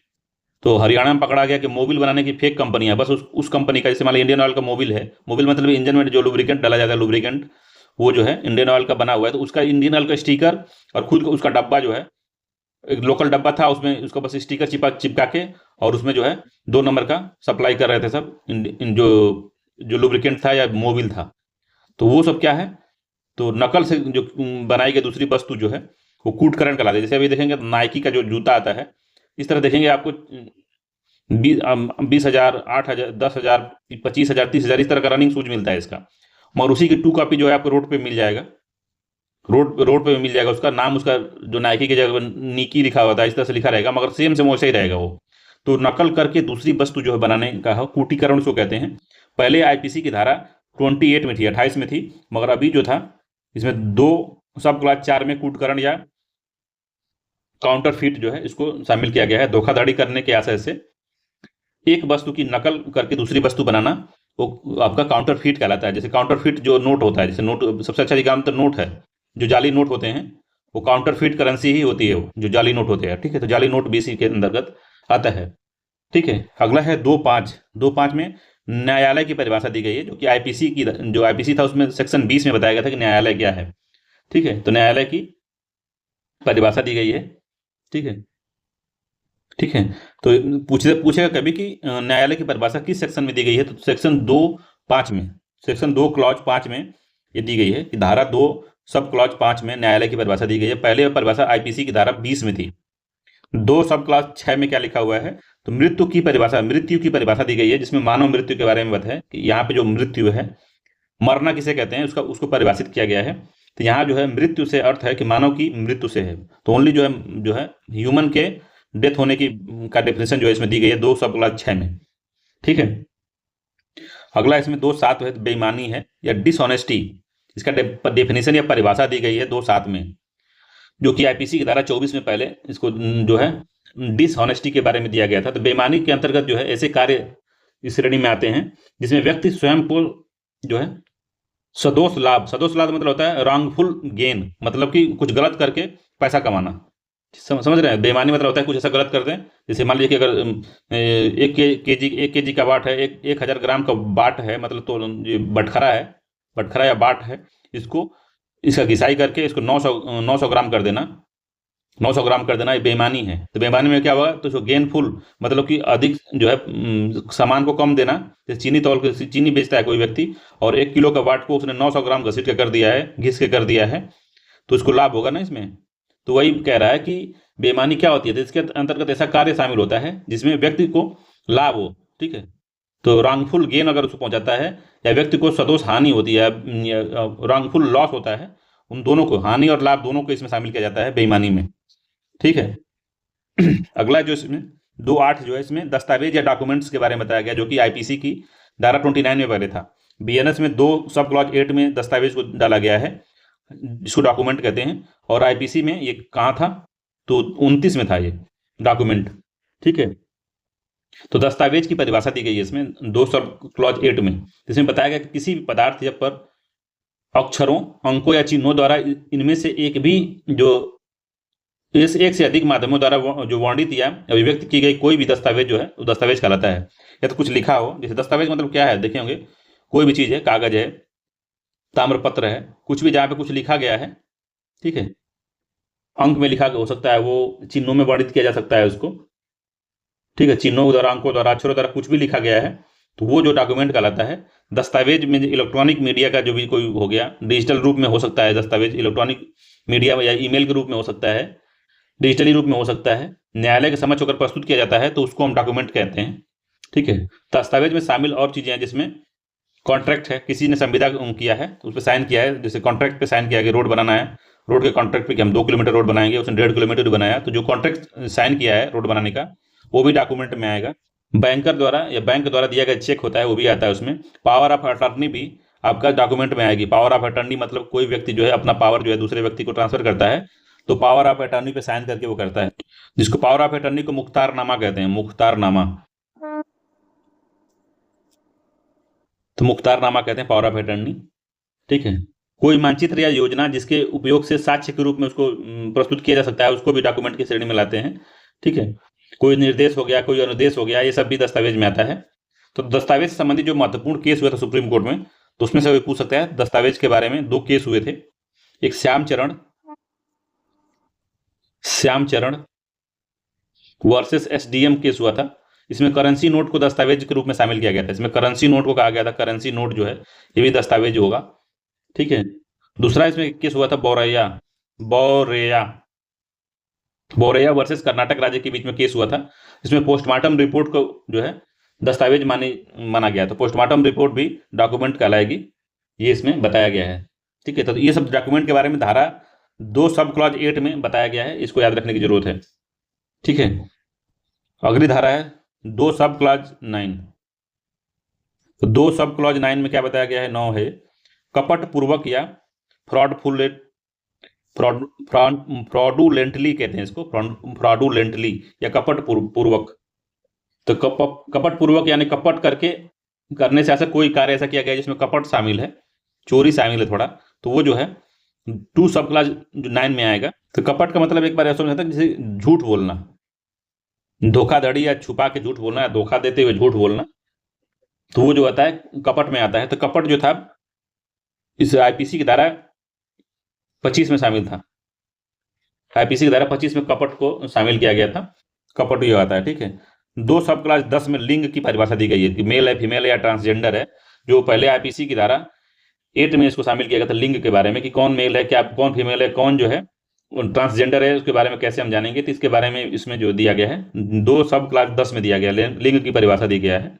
तो हरियाणा में पकड़ा गया कि मोबिल बनाने की फेक कंपनी है बस उस कंपनी का। जैसे मान लीजिए इंडियन ऑयल का मोबिल है, मोबिल मतलब इंजन में जो लुब्रिकेंट डाला जाता है लुब्रिकेंट, वो जो है इंडियन ऑयल का बना हुआ है। तो उसका इंडियन ऑयल का स्टिकर और खुद उसका डब्बा जो है एक लोकल डब्बा था, उसमें उसका बस स्टिकर चिपका के और उसमें जो है 2 नंबर का सप्लाई कर रहे थे सब इन जो लुब्रिकेंट था या मोबिल था। तो वो सब क्या है, तो नकल से जो बनाई गई दूसरी वस्तु जो है वो कूटकरण कहलाती है। जैसे अभी देखेंगे नाइकी का जो जूता आता है, इस तरह देखेंगे आपको 20,000 8,000 10,000 25,000 30,000 इस तरह का रनिंग शूज मिलता है इसका, मगर उसी की 2 कॉपी जो है आपको रोड पे मिल जाएगा। रोड पे मिल जाएगा, उसका नाम उसका जो नाइकी की जगह निकी लिखा हुआ था इस तरह से लिखा रहेगा, मगर सेम वैसे ही रहेगा वो। तो नकल करके दूसरी वस्तु जो है बनाने का कूटीकरण उसको कहते हैं। पहले आईपीसी की धारा 28 में थी, 28 में थी, मगर अभी जो था इसमें 2 सब क्लास 4 में कूटकरण या काउंटर फीट जो है इसको शामिल किया गया है। धोखाधड़ी करने के आशय से एक वस्तु की नकल करके दूसरी वस्तु बनाना वो आपका काउंटर फीट कहलाता है। जैसे काउंटर फीट जो नोट होता है, जैसे नोट सबसे अच्छा एग्जाम्पल तो नोट है, जो जाली नोट होते हैं वो काउंटर फीट करेंसी ही होती है, वो जो जाली नोट होते हैं। ठीक है, तो जाली नोट भी इसी के अंतर्गत आता है। ठीक है, अगला है 2(5) में न्यायालय की परिभाषा दी गई है, जो कि आईपीसी की जो आईपीसी था उसमें सेक्शन 20 में बताया गया था कि न्यायालय क्या है। ठीक है, तो न्यायालय की परिभाषा दी गई है। ठीक है, तो पूछेगा कभी कि न्यायालय की परिभाषा किस सेक्शन में दी गई है, तो सेक्शन 2(5) में, सेक्शन 2 क्लॉज 5 में ये दी गई है कि धारा 2 सब क्लॉज 5 में न्यायालय की परिभाषा दी गई है। पहले परिभाषा आईपीसी की धारा 20 में थी। 2 सब क्लॉज 6 में क्या लिखा हुआ है, तो मृत्यु की परिभाषा दी गई है, जिसमें मानव मृत्यु के बारे में बताया कि यहाँ पे जो मृत्यु है, मरना किसे कहते हैं उसको परिभाषित किया गया है। तो यहाँ जो है मृत्यु से अर्थ है कि मानव की मृत्यु से है, तो ओनली जो है ह्यूमन के डेथ होने की का डेफिनेशन जो है इसमें दी गई है 2 सब क्लॉज 6 में। ठीक है, अगला इसमें 2(7) है, बेईमानी है या डिसऑनेस्टी, इसका डेफिनेशन या परिभाषा दी गई है 2(7) में, जो कि आईपीसी की धारा 24 में पहले इसको जो है डिसऑनेस्टी के बारे में दिया गया था। तो बेईमानी के अंतर्गत जो है ऐसे कार्य इस श्रेणी में आते हैं जिसमें व्यक्ति स्वयं को जो है सदोष लाभ मतलब होता है रॉन्गफुल गेन, मतलब कि कुछ गलत करके पैसा कमाना। समझ रहे हैं, बेईमानी मतलब होता है कुछ ऐसा गलत कर दें। जैसे मान लीजिए कि अगर 1 केजी का बाट है, 1,000 ग्राम का बाट है, मतलब तो ये बटखरा या बाट है, इसका घिसाई करके इसको 900 ग्राम कर देना, 900 ग्राम कर देना, ये बेईमानी है। तो बेईमानी में क्या हुआ, तो जो गेनफुल मतलब कि अधिक जो है सामान को कम देना, जैसे चीनी तौल के चीनी बेचता है कोई व्यक्ति और 1 किलो का वाट को उसने 900 ग्राम घसीट के कर दिया है, घिस के कर दिया है, तो उसको लाभ होगा ना इसमें। तो वही कह रहा है कि बेईमानी क्या होती है, तो इसके अंतर्गत ऐसा कार्य शामिल होता है जिसमें व्यक्ति को लाभ हो, ठीक है। तो रॉन्गफुल गेन अगर उसको पहुंचाता है या व्यक्ति को सदोष हानि होती है या रॉन्गफुल लॉस होता है, उन दोनों को, हानि और लाभ दोनों को इसमें शामिल किया जाता है बेईमानी में, ठीक है। अगला जो इसमें 2.8 जो है, इसमें दस्तावेज या डॉक्यूमेंट्स के बारे में बताया गया, जो कि आईपीसी की धारा 29 में पहले था। बीएनएस में 2 सब क्लॉज 8 में दस्तावेज को डाला गया है, जिसको डॉक्यूमेंट कहते हैं, और आईपीसी में ये कहाँ था, तो 29 में था ये डॉक्यूमेंट, ठीक है। तो दस्तावेज की परिभाषा दी गई है इसमें 2 सब क्लॉज 8 में, जिसमें बताया गया कि किसी भी पदार्थ या पर अक्षरों, अंकों या चिन्हों द्वारा इनमें से एक भी जो इस एक से अधिक माध्यमों द्वारा जो वर्णित या अभिव्यक्त की गई कोई भी दस्तावेज जो है वो दस्तावेज कहलाता है। या तो कुछ लिखा हो, जैसे दस्तावेज मतलब क्या है देखे होंगे, कोई भी चीज़ है, कागज है, ताम्रपत्र है, कुछ भी जहाँ पे कुछ लिखा गया है, ठीक है, अंक में लिखा हो सकता है, वो चिन्हों में वर्णित किया जा सकता है उसको, ठीक है, चिन्हों द्वारा, अंकों द्वारा, अक्षरों द्वारा कुछ भी लिखा गया है, तो वो जो डॉक्यूमेंट कहलाता है। दस्तावेज में इलेक्ट्रॉनिक मीडिया का जो भी कोई हो गया, डिजिटल रूप में हो सकता है दस्तावेज, इलेक्ट्रॉनिक मीडिया या ईमेल के रूप में हो सकता है, डिजिटली रूप में हो सकता है, न्यायालय के समक्ष अगर प्रस्तुत किया जाता है तो उसको हम डॉक्यूमेंट कहते हैं, ठीक है। दस्तावेज में शामिल और चीज़ें हैं, जिसमें कॉन्ट्रैक्ट है, किसी ने संविदा किया है तो उस पर साइन किया है, जैसे कॉन्ट्रैक्ट पे साइन किया कि रोड बनाना है, रोड के कॉन्ट्रैक्ट पे कि हम 2 किलोमीटर रोड बनाएंगे, उसने 1.5 किलोमीटर बनाया, तो जो कॉन्ट्रैक्ट साइन किया है रोड बनाने का, वो भी डॉक्यूमेंट में आएगा। बैंकर द्वारा या बैंक द्वारा दिया गया चेक होता है, वो भी आता है उसमें। पावर ऑफ अटॉर्नी भी आपका डॉक्यूमेंट में आएगी। पावर ऑफ अटॉर्नी मतलब कोई व्यक्ति जो है अपना पावर जो है दूसरे व्यक्ति को ट्रांसफर करता है, तो पावर ऑफ अटॉर्नी पे साइन करके वो करता है, जिसको पावर ऑफ अटॉर्नी को मुख्तारनामा कहते हैं, मुख्तारनामा। तो मुख्तारनामा कहते हैं पावर ऑफ अटॉर्नी, ठीक है। कोई मानचित्र या योजना जिसके उपयोग से साक्ष्य के रूप में उसको प्रस्तुत किया जा सकता है, उसको भी डॉक्यूमेंट की श्रेणी में लाते हैं, ठीक है। कोई निर्देश हो गया, कोई अनुदेश हो गया, ये सब भी दस्तावेज में आता है। तो दस्तावेज से संबंधित जो महत्वपूर्ण केस हुआ था सुप्रीम कोर्ट में, तो उसमें से पूछ सकता है दस्तावेज के बारे में। 2 केस हुए थे, एक श्यामचरण वर्सेस एसडीएम केस हुआ था। इसमें करेंसी नोट को दस्तावेज के रूप में शामिल किया गया था। इसमें करेंसी नोट को कहा गया था, करेंसी नोट जो है ये भी दस्तावेज होगा, ठीक है। दूसरा इसमें केस हुआ था बोरैया बोरैया वर्सेस कर्नाटक राज्य के बीच में केस हुआ था। इसमें पोस्टमार्टम रिपोर्ट को जो है दस्तावेज माना गया। तो पोस्टमार्टम रिपोर्ट भी डॉक्यूमेंट कहलाएगी, ये इसमें बताया गया है, ठीक है। तो ये सब डॉक्यूमेंट के बारे में धारा 2 सब क्लॉज 8 में बताया गया है, इसको याद रखने की जरूरत है, ठीक है। अगली धारा है 2 सब क्लॉज 9। तो 2 सब क्लॉज 9 में क्या बताया गया है, 9 है, कपट पूर्वक या फ्रॉडुलेंटली कहते हैं इसको, फ्रॉडुलेंटली या कपट पूर्वक। तो कपट पूर्वक यानी कपट करने से ऐसा कोई कार्य ऐसा किया गया जिसमें कपट शामिल है, चोरी शामिल है थोड़ा, तो वो जो है 2 सब क्लॉज 9 में आएगा। तो कपट का मतलब एक बार ऐसा समझा था जैसे झूठ बोलना, धोखाधड़ी या छुपा के झूठ बोलना या धोखा देते हुए झूठ बोलना, तो वो जो आता है कपट में आता है। तो कपट जो था इस आईपीसी की धारा 25 में शामिल था। आईपीसी की धारा 25 में कपट को शामिल किया गया था, कपट ये आता है, ठीक है। 2 सब क्लास 10 में लिंग की परिभाषा दी गई है कि मेल है, फीमेल है या ट्रांसजेंडर है। जो पहले आईपीसी की धारा 8 में इसको शामिल किया गया था लिंग के बारे में, कि कौन मेल है, क्या कौन फीमेल है, कौन जो है ट्रांसजेंडर है, उसके बारे में कैसे हम जानेंगे। तो इसके बारे में इसमें जो दिया गया है 2 सब क्लास 10 में दिया गया, लिंग की परिभाषा दी गया है।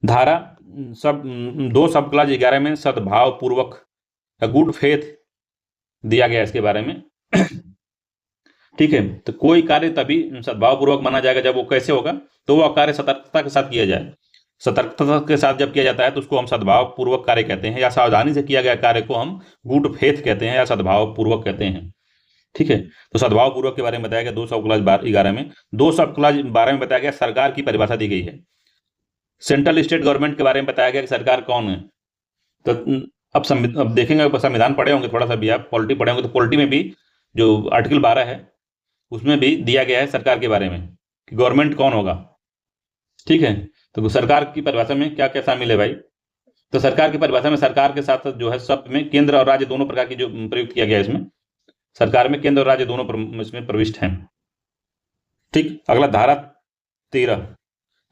धारा 2 सब क्लास 11 में सद्भाव पूर्वक गुड फेथ दिया गया इसके बारे में, ठीक है। तो कोई कार्य तभी सद्भावपूर्वक माना जाएगा जब वो कैसे होगा, तो वह कार्य सतर्कता के साथ किया जाए। सतर्कता के साथ जब किया जाता है तो उसको हम सद्भावपूर्वक कार्य कहते हैं, या सावधानी से किया गया कार्य को हम गुड फेथ कहते हैं या सद्भावपूर्वक कहते हैं, ठीक है। तो सद्भावपूर्वक के बारे में बताया गया 2 सब क्लास 11 में। 2 सब क्लास 12 में बताया गया सरकार की परिभाषा दी गई है। सेंट्रल स्टेट गवर्नमेंट के बारे में बताया गया कि सरकार कौन है। तो अब देखेंगे, संविधान पढ़े होंगे थोड़ा सा भी, आप पॉलिटी पढ़े होंगे, तो पॉलिटी में भी जो आर्टिकल 12 है उसमें भी दिया गया है सरकार के बारे में कि गवर्नमेंट कौन होगा, ठीक है। तो सरकार की परिभाषा में क्या क्या शामिल है भाई, तो सरकार की परिभाषा में सरकार के साथ जो है शब्द में केंद्र और राज्य दोनों प्रकार की जो प्रयुक्त किया गया है इसमें। सरकार में केंद्र और राज्य दोनों इसमें प्रविष्ट हैं। ठीक, अगला धारा 13,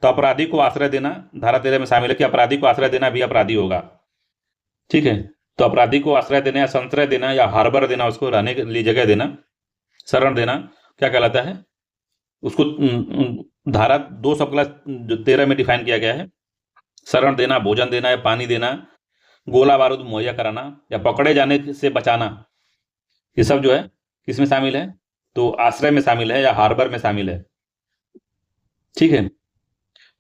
तो अपराधी को आश्रय देना धारा 13 में शामिल है कि अपराधी को आश्रय देना भी अपराधी होगा। ठीक है, तो अपराधी को आश्रय देना या संश्रय देना या हार्बर देना, उसको रहने के लिए जगह देना, शरण देना, क्या कहलाता है? उसको धारा 2 सब क्लास 13 में डिफाइन किया गया है। शरण देना, भोजन देना या पानी देना, गोला बारूद मुहैया कराना या पकड़े जाने से बचाना, ये सब जो है किसमें शामिल है? तो आश्रय में शामिल है या हार्बर में शामिल है। ठीक है,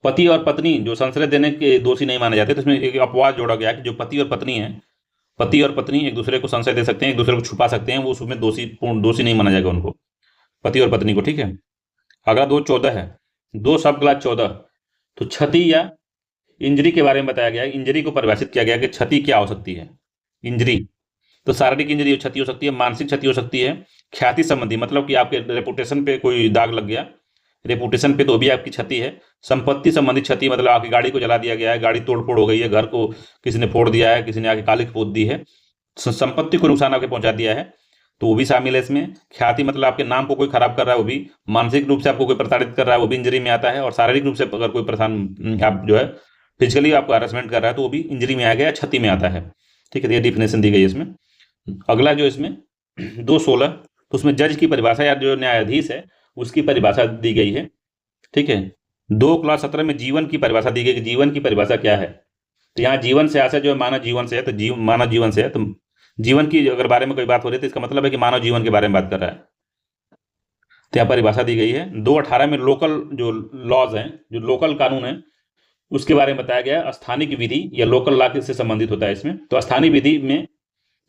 पति और पत्नी जो संश्रय देने के दोषी नहीं माने जाते, तो इसमें एक अपवाद जोड़ा गया कि जो पति और पत्नी है, पति और पत्नी एक दूसरे को संशय दे सकते हैं, एक दूसरे को छुपा सकते हैं, वो उसमें दोषी नहीं माना जाएगा उनको, पति और पत्नी को। ठीक है, अगला 2.14 है, 2 सब क्लास 14, तो क्षति या इंजरी के बारे में बताया गया है। इंजरी को परिभाषित किया गया कि क्षति क्या हो सकती है। इंजरी, तो शारीरिक इंजरी क्षति हो सकती है, मानसिक क्षति हो सकती है, ख्याति संबंधी, मतलब कि आपके रेपुटेशन पे कोई दाग लग गया, रेपुटेशन पे तो भी आपकी क्षति है। संपत्ति संबंधी क्षति, मतलब आपकी गाड़ी को जला दिया गया है, गाड़ी तोड़फोड़ हो गई है, घर को किसी ने फोड़ दिया है, किसी ने आके काली पोत दी है, संपत्ति को नुकसान आपके पहुंचा दिया है, तो वो भी शामिल है इसमें। ख्याति मतलब आपके नाम को कोई खराब कर रहा है, वो भी। मानसिक रूप से आपको कोई प्रताड़ित कर रहा है, वो भी इंजरी में आता है। और शारीरिक रूप से अगर कोई परेशान, आप जो है फिजिकली आपको हरासमेंट कर रहा है, तो वो भी इंजरी में आ गया, क्षति में आता है। ठीक है, तो ये डिफिनेशन दी गई है इसमें। अगला जो इसमें 2.16, तो उसमें जज की परिभाषा या जो न्यायाधीश है उसकी परिभाषा दी गई है। ठीक है, 2 क्लास 17 में जीवन की परिभाषा दी गई कि जीवन की परिभाषा क्या है। तो यहाँ जीवन से आशा जो है मानव जीवन से है, तो मानव जीवन से है, तो जीवन की अगर बारे में कोई बात हो रही है तो इसका मतलब है कि मानव जीवन के बारे में बात कर रहा है। तो यहाँ परिभाषा दी गई है। 2.18 में लोकल जो लॉज हैं, जो लोकल कानून है, उसके बारे में बताया गया। स्थानिक विधि या लोकल लॉ से संबंधित होता है इसमें। तो स्थानीय विधि में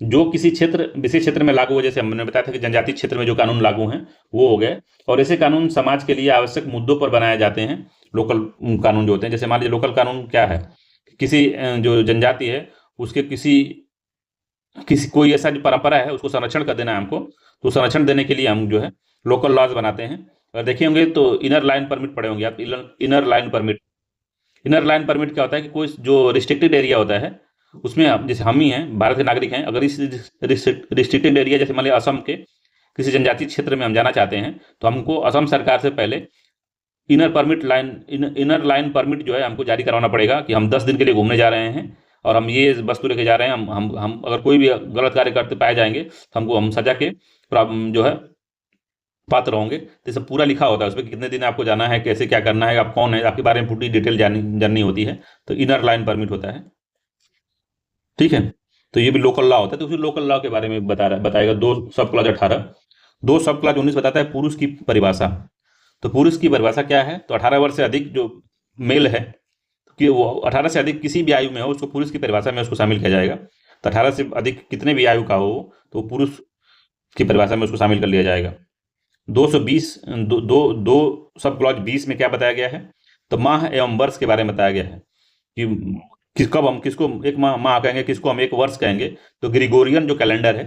जो किसी क्षेत्र, विशेष क्षेत्र में लागू हो, जैसे हमने बताया था कि जनजातीय क्षेत्र में जो कानून लागू हैं वो हो गए, और ऐसे कानून समाज के लिए आवश्यक मुद्दों पर बनाए जाते हैं। लोकल कानून जो होते हैं, जैसे मान लीजिए लोकल कानून क्या है, किसी जो जनजाति है उसके किसी कोई ऐसा जो परंपरा है उसको संरक्षण कर देना है हमको, तो संरक्षण देने के लिए हम जो है लोकल लॉज बनाते हैं। और देखे होंगे तो इनर लाइन परमिट पढ़े होंगे आप, inner line permit. Inner line permit क्या होता है कि कोई जो रिस्ट्रिक्टेड एरिया होता है उसमें आप, जैसे हम ही हैं, भारत के नागरिक हैं, अगर इस रिस्ट्रिक्टेड एरिया, जैसे मान लीजिए असम के किसी जनजातीय क्षेत्र में हम जाना चाहते हैं, तो हमको असम सरकार से पहले इनर लाइन परमिट जो है हमको जारी करवाना पड़ेगा कि हम 10 दिन के लिए घूमने जा रहे हैं और हम ये वस्तु लेके जा रहे हैं। हम अगर कोई भी गलत कार्य करते पाए जाएंगे तो हम सजा के जो है पात्र होंगे। तो सब पूरा लिखा होता है उसमें, कितने दिन आपको जाना है, कैसे क्या करना है, आप कौन है, आपके बारे में पूरी डिटेल जाननी होती है। तो इनर लाइन परमिट होता है। ठीक है, तो ये भी लोकल लॉ होता है। तो उसी लोकल लॉ के बारे में बताएगा 2 सब क्लॉज 18। 2 सब क्लॉज 19 बताता है पुरुष की परिभाषा। तो पुरुष की परिभाषा क्या है? तो 18 वर्ष से अधिक जो मेल है, कि वो 18 से अधिक किसी भी आयु में हो, उसको पुरुष की परिभाषा में उसको शामिल किया जाएगा। तो 18 से अधिक कितने भी आयु का हो तो पुरुष की परिभाषा में उसको शामिल कर लिया जाएगा। 220 दो सब क्लॉज 20 में क्या बताया गया है? तो माह एवं वर्ष के बारे में बताया गया है कि कब हम किसको एक माह कहेंगे, किसको हम एक वर्ष कहेंगे। तो ग्रिगोरियन जो कैलेंडर है,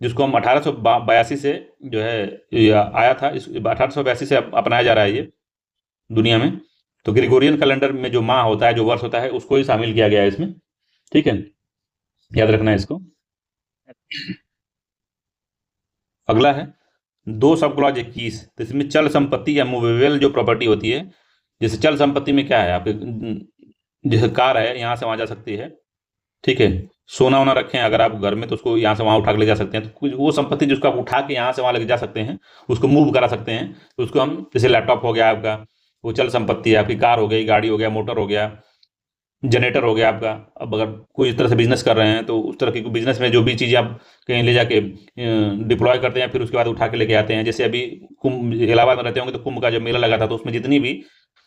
जिसको हम 1882 से जो है आया था, इस 1882 से अपनाया जा रहा है ये दुनिया में। तो ग्रिगोरियन कैलेंडर में जो माह होता है, जो वर्ष होता है, उसको ही शामिल किया गया है इसमें। ठीक है, याद रखना है इसको। अगला है 2 सब क्लॉज 21। तो इसमें चल संपत्ति या मूवेबल जो प्रॉपर्टी होती है, जैसे चल संपत्ति में क्या है, आपके जैसे कार है, यहाँ से वहाँ जा सकती है। ठीक है, सोना वोना रखें अगर आप घर में, तो उसको यहाँ से वहाँ उठा के ले जा सकते हैं। तो कुछ वो संपत्ति जिसको आप उठा के यहाँ से वहाँ लेके जा सकते हैं, उसको मूव करा सकते हैं, तो उसको हम, जैसे लैपटॉप हो गया आपका, वो चल संपत्ति है। आपकी कार हो गई, गाड़ी हो गया, मोटर हो गया, जनरेटर हो गया आपका। अब अगर कोई इस तरह से बिजनेस कर रहे हैं, तो उस तरह की बिजनेस में जो भी चीज़ें आप कहीं ले जाके डिप्लॉय करते हैं, फिर उसके बाद उठा के लेके आते हैं। जैसे अभी कुंभ, इलाहाबाद में रहते होंगे तो कुंभ का जब मेला लगा था, तो उसमें जितनी भी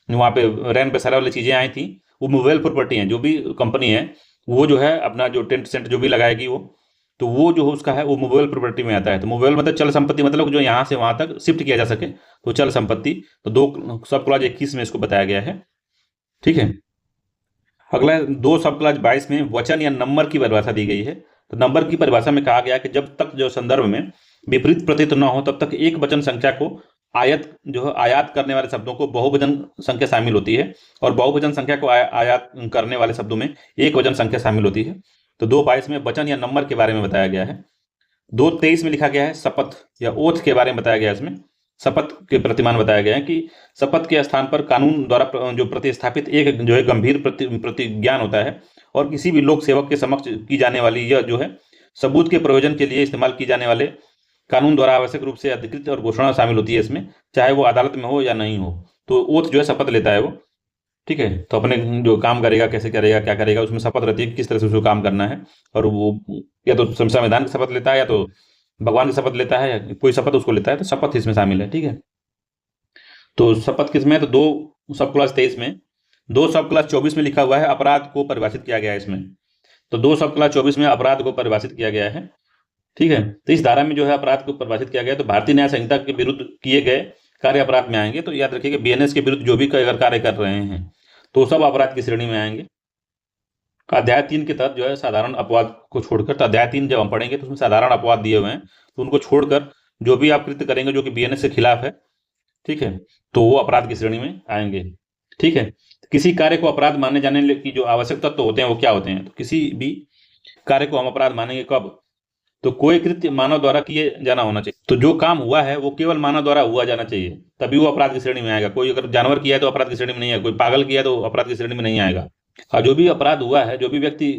वहाँ पे रैन बसेरा वाली चीज़ें आई थी, वो मूवेबल प्रॉपर्टी हैं। जो भी कंपनी है वो जो है अपना जो टेंट सेंट जो भी लगाएगी वो, तो वो जो उसका है वो मूवेबल प्रॉपर्टी में आता है। तो मूवेबल मतलब चल संपत्ति, मतलब जो यहाँ से वहाँ तक शिफ्ट किया जा सके, तो चल संपत्ति। तो 2 सब क्लॉज 21 में इसको बताया गया है। ठीक है, अगला 2 सब क्लॉज 22 में वचन या नंबर की परिभाषा दी गई है। तो नंबर की परिभाषा में कहा गया कि जब तक जो संदर्भ में विपरीत प्रतीत न हो, तब तक एक वचन संख्या को आयात करने वाले शब्दों को बहुवचन संख्या शामिल होती है, और बहुवचन संख्या को आयात करने वाले शब्दों में एक वचन संख्या शामिल होती है। तो 2.22 में वचन या नंबर के बारे में बताया गया है। 2:23 में लिखा गया है शपथ या ओथ के बारे में बताया गया है। इसमें शपथ के प्रतिमान बताया गया है कि शपथ के स्थान पर कानून द्वारा जो प्रतिस्थापित एक जो है गंभीर प्रतिज्ञान होता है और किसी भी लोक सेवक के समक्ष की जाने वाली यह जो है सबूत के प्रयोजन के लिए इस्तेमाल की जाने वाले कानून द्वारा आवश्यक रूप से अधिकृत और घोषणा शामिल होती है इसमें, चाहे वो अदालत में हो या नहीं हो। तो ओथ जो है शपथ लेता है वो, ठीक है। तो अपने जो काम करेगा, कैसे करेगा, क्या करेगा, उसमें शपथ रहती है कि किस तरह से उसको काम करना है। और वो या तो संविधान की शपथ लेता है या तो भगवान की शपथ लेता है, या कोई शपथ उसको लेता है, तो शपथ इसमें शामिल है, ठीक है। तो शपथ किसमें है? तो दो सब क्लास 23 में, दो सब क्लास 24 में लिखा हुआ है अपराध को परिभाषित किया गया है इसमें। तो दो सब क्लास 24 में अपराध को परिभाषित किया गया है, ठीक है। तो इस धारा में जो है अपराध को परिभाषित किया गया है। तो भारतीय न्याय संहिता के विरुद्ध किए गए कार्य अपराध में आएंगे। तो याद रखिए बीएनएस के विरुद्ध जो भी अगर कार्य कर रहे हैं तो सब अपराध की श्रेणी में आएंगे। अध्याय 3 के तहत जो है साधारण अपवाद को छोड़कर, तो अध्याय 3 जब हम पढ़ेंगे तो उसमें साधारण अपवाद दिए हुए हैं, तो उनको छोड़कर जो भी आप कृत्य करेंगे जो कि बीएनएस के खिलाफ है, ठीक है, तो वो अपराध की श्रेणी में आएंगे, ठीक है। किसी कार्य को अपराध माने जाने की जो आवश्यक तत्व होते हैं वो क्या होते हैं? तो किसी भी कार्य को हम अपराध मानेंगे कब? तो कोई कृत्य मानव द्वारा किए जाना होना चाहिए। तो जो काम हुआ है वो केवल मानव द्वारा हुआ जाना चाहिए, तभी वो अपराध की श्रेणी में आएगा। कोई अगर जानवर किया है तो अपराध की श्रेणी में नहीं आएगा, कोई पागल किया है तो अपराध की श्रेणी में नहीं आएगा। और जो भी अपराध हुआ है, जो भी व्यक्ति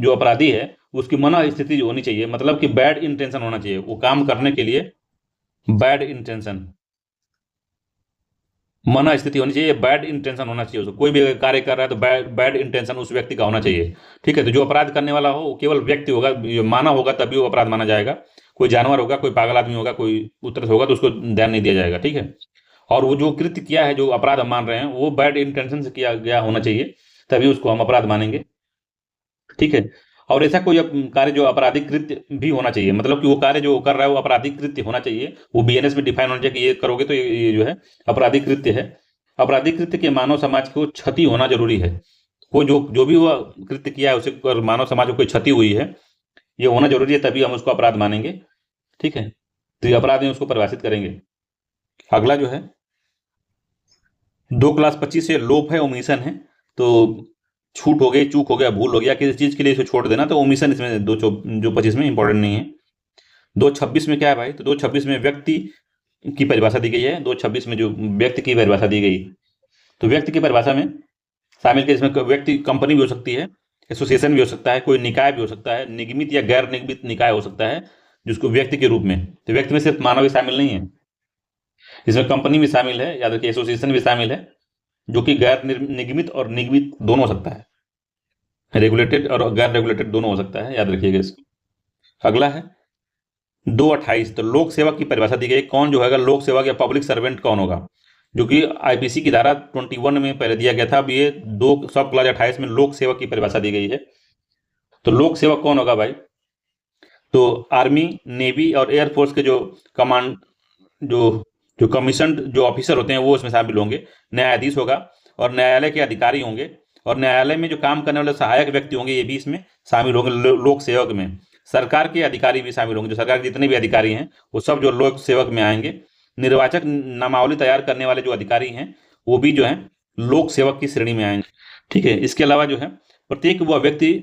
जो अपराधी है उसकी मन स्थिति होनी चाहिए, मतलब कि बैड इंटेंशन होना चाहिए वो काम करने के लिए। बैड इंटेंशन, मन स्थिति होनी चाहिए, बैड इंटेंशन होना चाहिए उसको। कोई भी कार्य कर रहा है तो बैड इंटेंशन उस व्यक्ति का होना चाहिए, ठीक है। तो जो अपराध करने वाला हो वो केवल व्यक्ति होगा, मानव होगा, तभी वो अपराध माना जाएगा। कोई जानवर होगा, कोई पागल आदमी होगा, कोई उतर होगा तो उसको ध्यान नहीं दिया जाएगा, ठीक है। और वो जो कृत्य किया है, जो अपराध हम मान रहे हैं, वो बैड इंटेंशन से किया गया होना चाहिए, तभी उसको हम अपराध मानेंगे, ठीक है। और ऐसा कोई कार्य जो आपराधिक कृत्य भी होना चाहिए, मतलब कि वो कार्य जो कर रहा है वो आपराधिक कृत्य होना चाहिए, वो बीएनएस में डिफाइन होना चाहिए कि ये करोगे तो ये जो है आपराधिक कृत्य है। आपराधिक कृत्य के मानव समाज को क्षति होना जरूरी है। वो जो भी वो कृत्य किया है उसे मानव समाज को कोई क्षति हुई है, ये होना जरूरी है, तभी हम उसको अपराध मानेंगे, ठीक है। तो ये अपराध में उसको परिभाषित करेंगे। अगला जो है 2 क्लास 25 से लोप है, ओमिशन है। तो छूट हो गई, चूक हो गया, भूल हो गया, किसी चीज के लिए इसे छोड़ देना, तो ओमिशन इसमें जो 25 में इंपॉर्टेंट नहीं है। 2:26 में क्या है भाई? तो 2:26 में व्यक्ति की परिभाषा दी गई है। 2:26 में जो व्यक्ति की परिभाषा दी गई, तो व्यक्ति की परिभाषा में शामिल के इसमें व्यक्ति कंपनी भी हो सकती है, एसोसिएशन भी हो सकता है, कोई निकाय भी हो सकता है, निगमित या गैर निगमित निकाय हो सकता है जिसको व्यक्ति के रूप में। तो व्यक्ति में सिर्फ मानव ही शामिल नहीं है, इसमें कंपनी भी शामिल है, याद रखिए एसोसिएशन भी शामिल है, जो कि गैर निगमित और निगमित दोनों हो सकता है, रेगुलेटेड और गैर रेगुलेटेड दोनों हो सकता है, याद रखिएगा इसको। अगला है 2:28, तो लोक सेवक की परिभाषा दी गई। कौन जो है लोक सेवक या पब्लिक सर्वेंट कौन होगा? जो कि आईपीसी की धारा 21 में पहले दिया गया था, अब ये 2 सब क्लास 28 में लोक सेवक की परिभाषा दी गई है। तो लोक सेवक कौन होगा भाई? तो आर्मी, नेवी और एयरफोर्स के जो कमांड जो कमीशन जो ऑफिसर होते हैं वो इसमें शामिल होंगे। न्यायाधीश होगा और न्यायालय के अधिकारी होंगे, और न्यायालय में जो काम करने वाले सहायक व्यक्ति होंगे ये भी इसमें शामिल होंगे लोक सेवक में। सरकार के अधिकारी भी शामिल होंगे, जो सरकार के जितने भी अधिकारी हैं वो सब जो लोक सेवक में आएंगे। निर्वाचक नामावली तैयार करने वाले जो अधिकारी हैं वो भी जो है लोक सेवक की श्रेणी में आएंगे, ठीक है। इसके अलावा जो है प्रत्येक वह व्यक्ति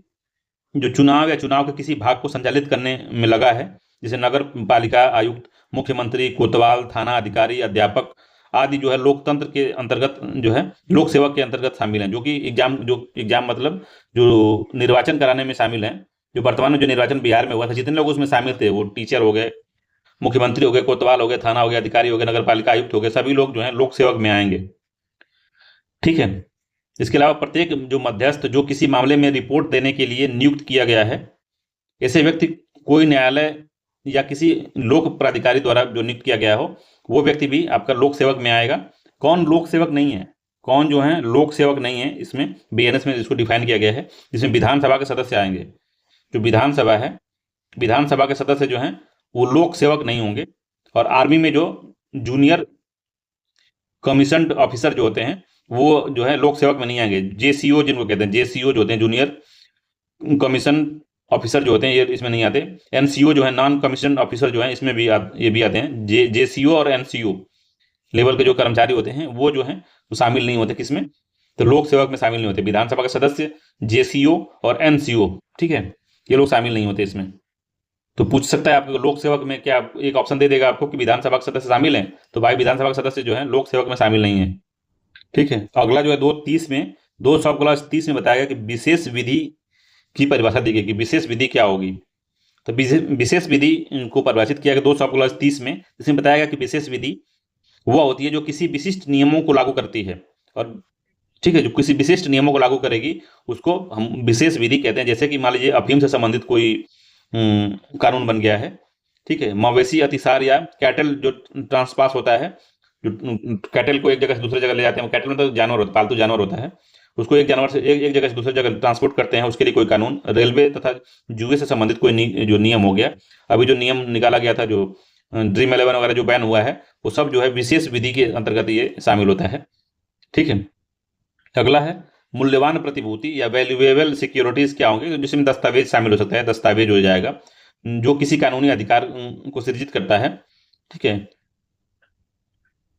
जो चुनाव या चुनाव के किसी भाग को संचालित करने में लगा है, जैसे नगर पालिका आयुक्त, मुख्यमंत्री, कोतवाल, थाना अधिकारी, अध्यापक आदि जो है लोकतंत्र के अंतर्गत जो है लोक सेवक के अंतर्गत शामिल हैं, जो कि एग्जाम मतलब जो निर्वाचन कराने में शामिल हैं। जो वर्तमान में जो निर्वाचन बिहार में हुआ था, जितने लोग उसमें शामिल थे वो टीचर हो गए, मुख्यमंत्री हो गए, कोतवाल हो गए, थाना हो गया, अधिकारी हो गए, नगर पालिका आयुक्त हो गए, सभी लोग जो है लोक सेवक में आएंगे, ठीक है। इसके अलावा प्रत्येक जो मध्यस्थ जो किसी मामले में रिपोर्ट देने के लिए नियुक्त किया गया है, ऐसे व्यक्ति कोई न्यायालय या किसी लोक प्राधिकारी द्वारा जो नियुक्त किया गया हो वो व्यक्ति भी आपका लोक सेवक में आएगा। कौन लोक सेवक नहीं है, कौन जो है लोक सेवक नहीं है, इसमें बीएनएस में इसको डिफाइन किया गया है। जिसमें विधानसभा के सदस्य आएंगे, जो विधानसभा है, विधानसभा के सदस्य जो हैं वो लोक सेवक नहीं होंगे। और आर्मी में जो जूनियर कमीशन ऑफिसर जो होते हैं वो जो है लोक सेवक में नहीं आएंगे। जेसीओ जिनको कहते हैं, जेसीओ जो होते हैं जूनियर कमीशन ऑफिसर जो होते हैं ये इसमें नहीं आते। एनसीओ जो है नॉन कमीशन ऑफिसर जो है इसमें भी ये भी आते हैं। जेसीओ और एनसीओ लेवल के जो कर्मचारी होते हैं वो जो है वो शामिल नहीं होते किसमें? तो लोक सेवक में शामिल नहीं होते। विधानसभा के सदस्य, जेसीओ और एनसीओ, ठीक है, ये लोग शामिल नहीं होते इसमें। तो पूछ सकता है आपको लोक सेवक में क्या, एक ऑप्शन दे देगा आपको कि विधानसभा के सदस्य शामिल हैं, तो भाई विधानसभा के सदस्य जो है लोक सेवक में शामिल नहीं है। ठीक है, अगला जो है 2 सब क्लास 30 में बताया गया कि विशेष विधि की परिभाषा दी गई कि विशेष विधि क्या होगी। तो विशेष विधि को परिभाषित किया गया 2 सब क्लास 30 में। इसमें बताया गया कि विशेष विधि वह होती है जो किसी विशिष्ट नियमों को लागू करती है, और ठीक है, जो किसी विशिष्ट नियमों को लागू करेगी उसको हम विशेष विधि कहते हैं। जैसे कि मान लीजिए अफीम से संबंधित कोई कानून बन गया है, ठीक है, मवेशी अतिसार या कैटल जो ट्रांसपास होता है, जो कैटल को एक जगह से दूसरे जगह ले जाते हैं, कैटल मतलब जानवर होता है, पालतू जानवर होता है, उसको एक जानवर से एक जगह से दूसरी जगह ट्रांसपोर्ट करते हैं, उसके लिए कोई कानून। रेलवे तथा जुए से संबंधित कोई जो नियम हो गया, अभी जो नियम निकाला गया था, जो ड्रीम 11 वगैरह जो बैन हुआ है, वो सब जो है विशेष विधि के अंतर्गत ये शामिल होता है। ठीक है, अगला है मूल्यवान प्रतिभूति या वैल्यूएबल सिक्योरिटीज क्या होंगे, जिसमें दस्तावेज शामिल हो सकता है। दस्तावेज हो जाएगा जो किसी कानूनी अधिकार को सृजित करता है। ठीक है,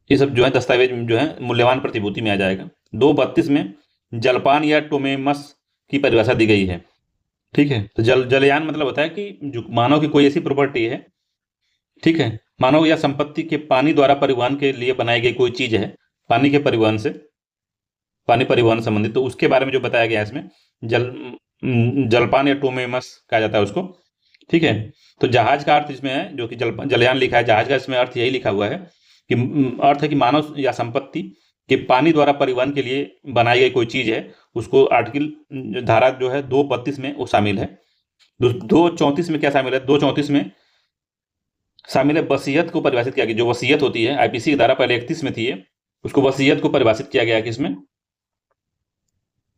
ये सब जो है दस्तावेज जो है मूल्यवान प्रतिभूति में आ जाएगा। 232 में जलपान या टोमेमस की परिभाषा दी गई है। ठीक है, तो जलयान मतलब होता है कि जो मानव की कोई ऐसी प्रॉपर्टी है, ठीक है, मानव या संपत्ति के पानी द्वारा परिवहन के लिए बनाई गई कोई चीज है, पानी के परिवहन से, पानी परिवहन संबंधित, तो उसके बारे में जो बताया गया है इसमें जलपान या टोमेमस कहा जाता है उसको। ठीक है, तो जहाज का अर्थ इसमें है, जो कि जलयान लिखा है, जहाज का इसमें अर्थ यही लिखा हुआ है कि अर्थ है कि मानव या संपत्ति के पानी द्वारा परिवहन के लिए बनाई गई कोई चीज है, उसको आर्टिकल धारा जो है 232 में वो शामिल है। 234 में क्या शामिल है, 234 में शामिल है वसीयत को परिभाषित किया गया। जो वसीयत होती है, आईपीसी की धारा पहले 31 में थी, उसको वसीयत को परिभाषित किया गया है किसमें,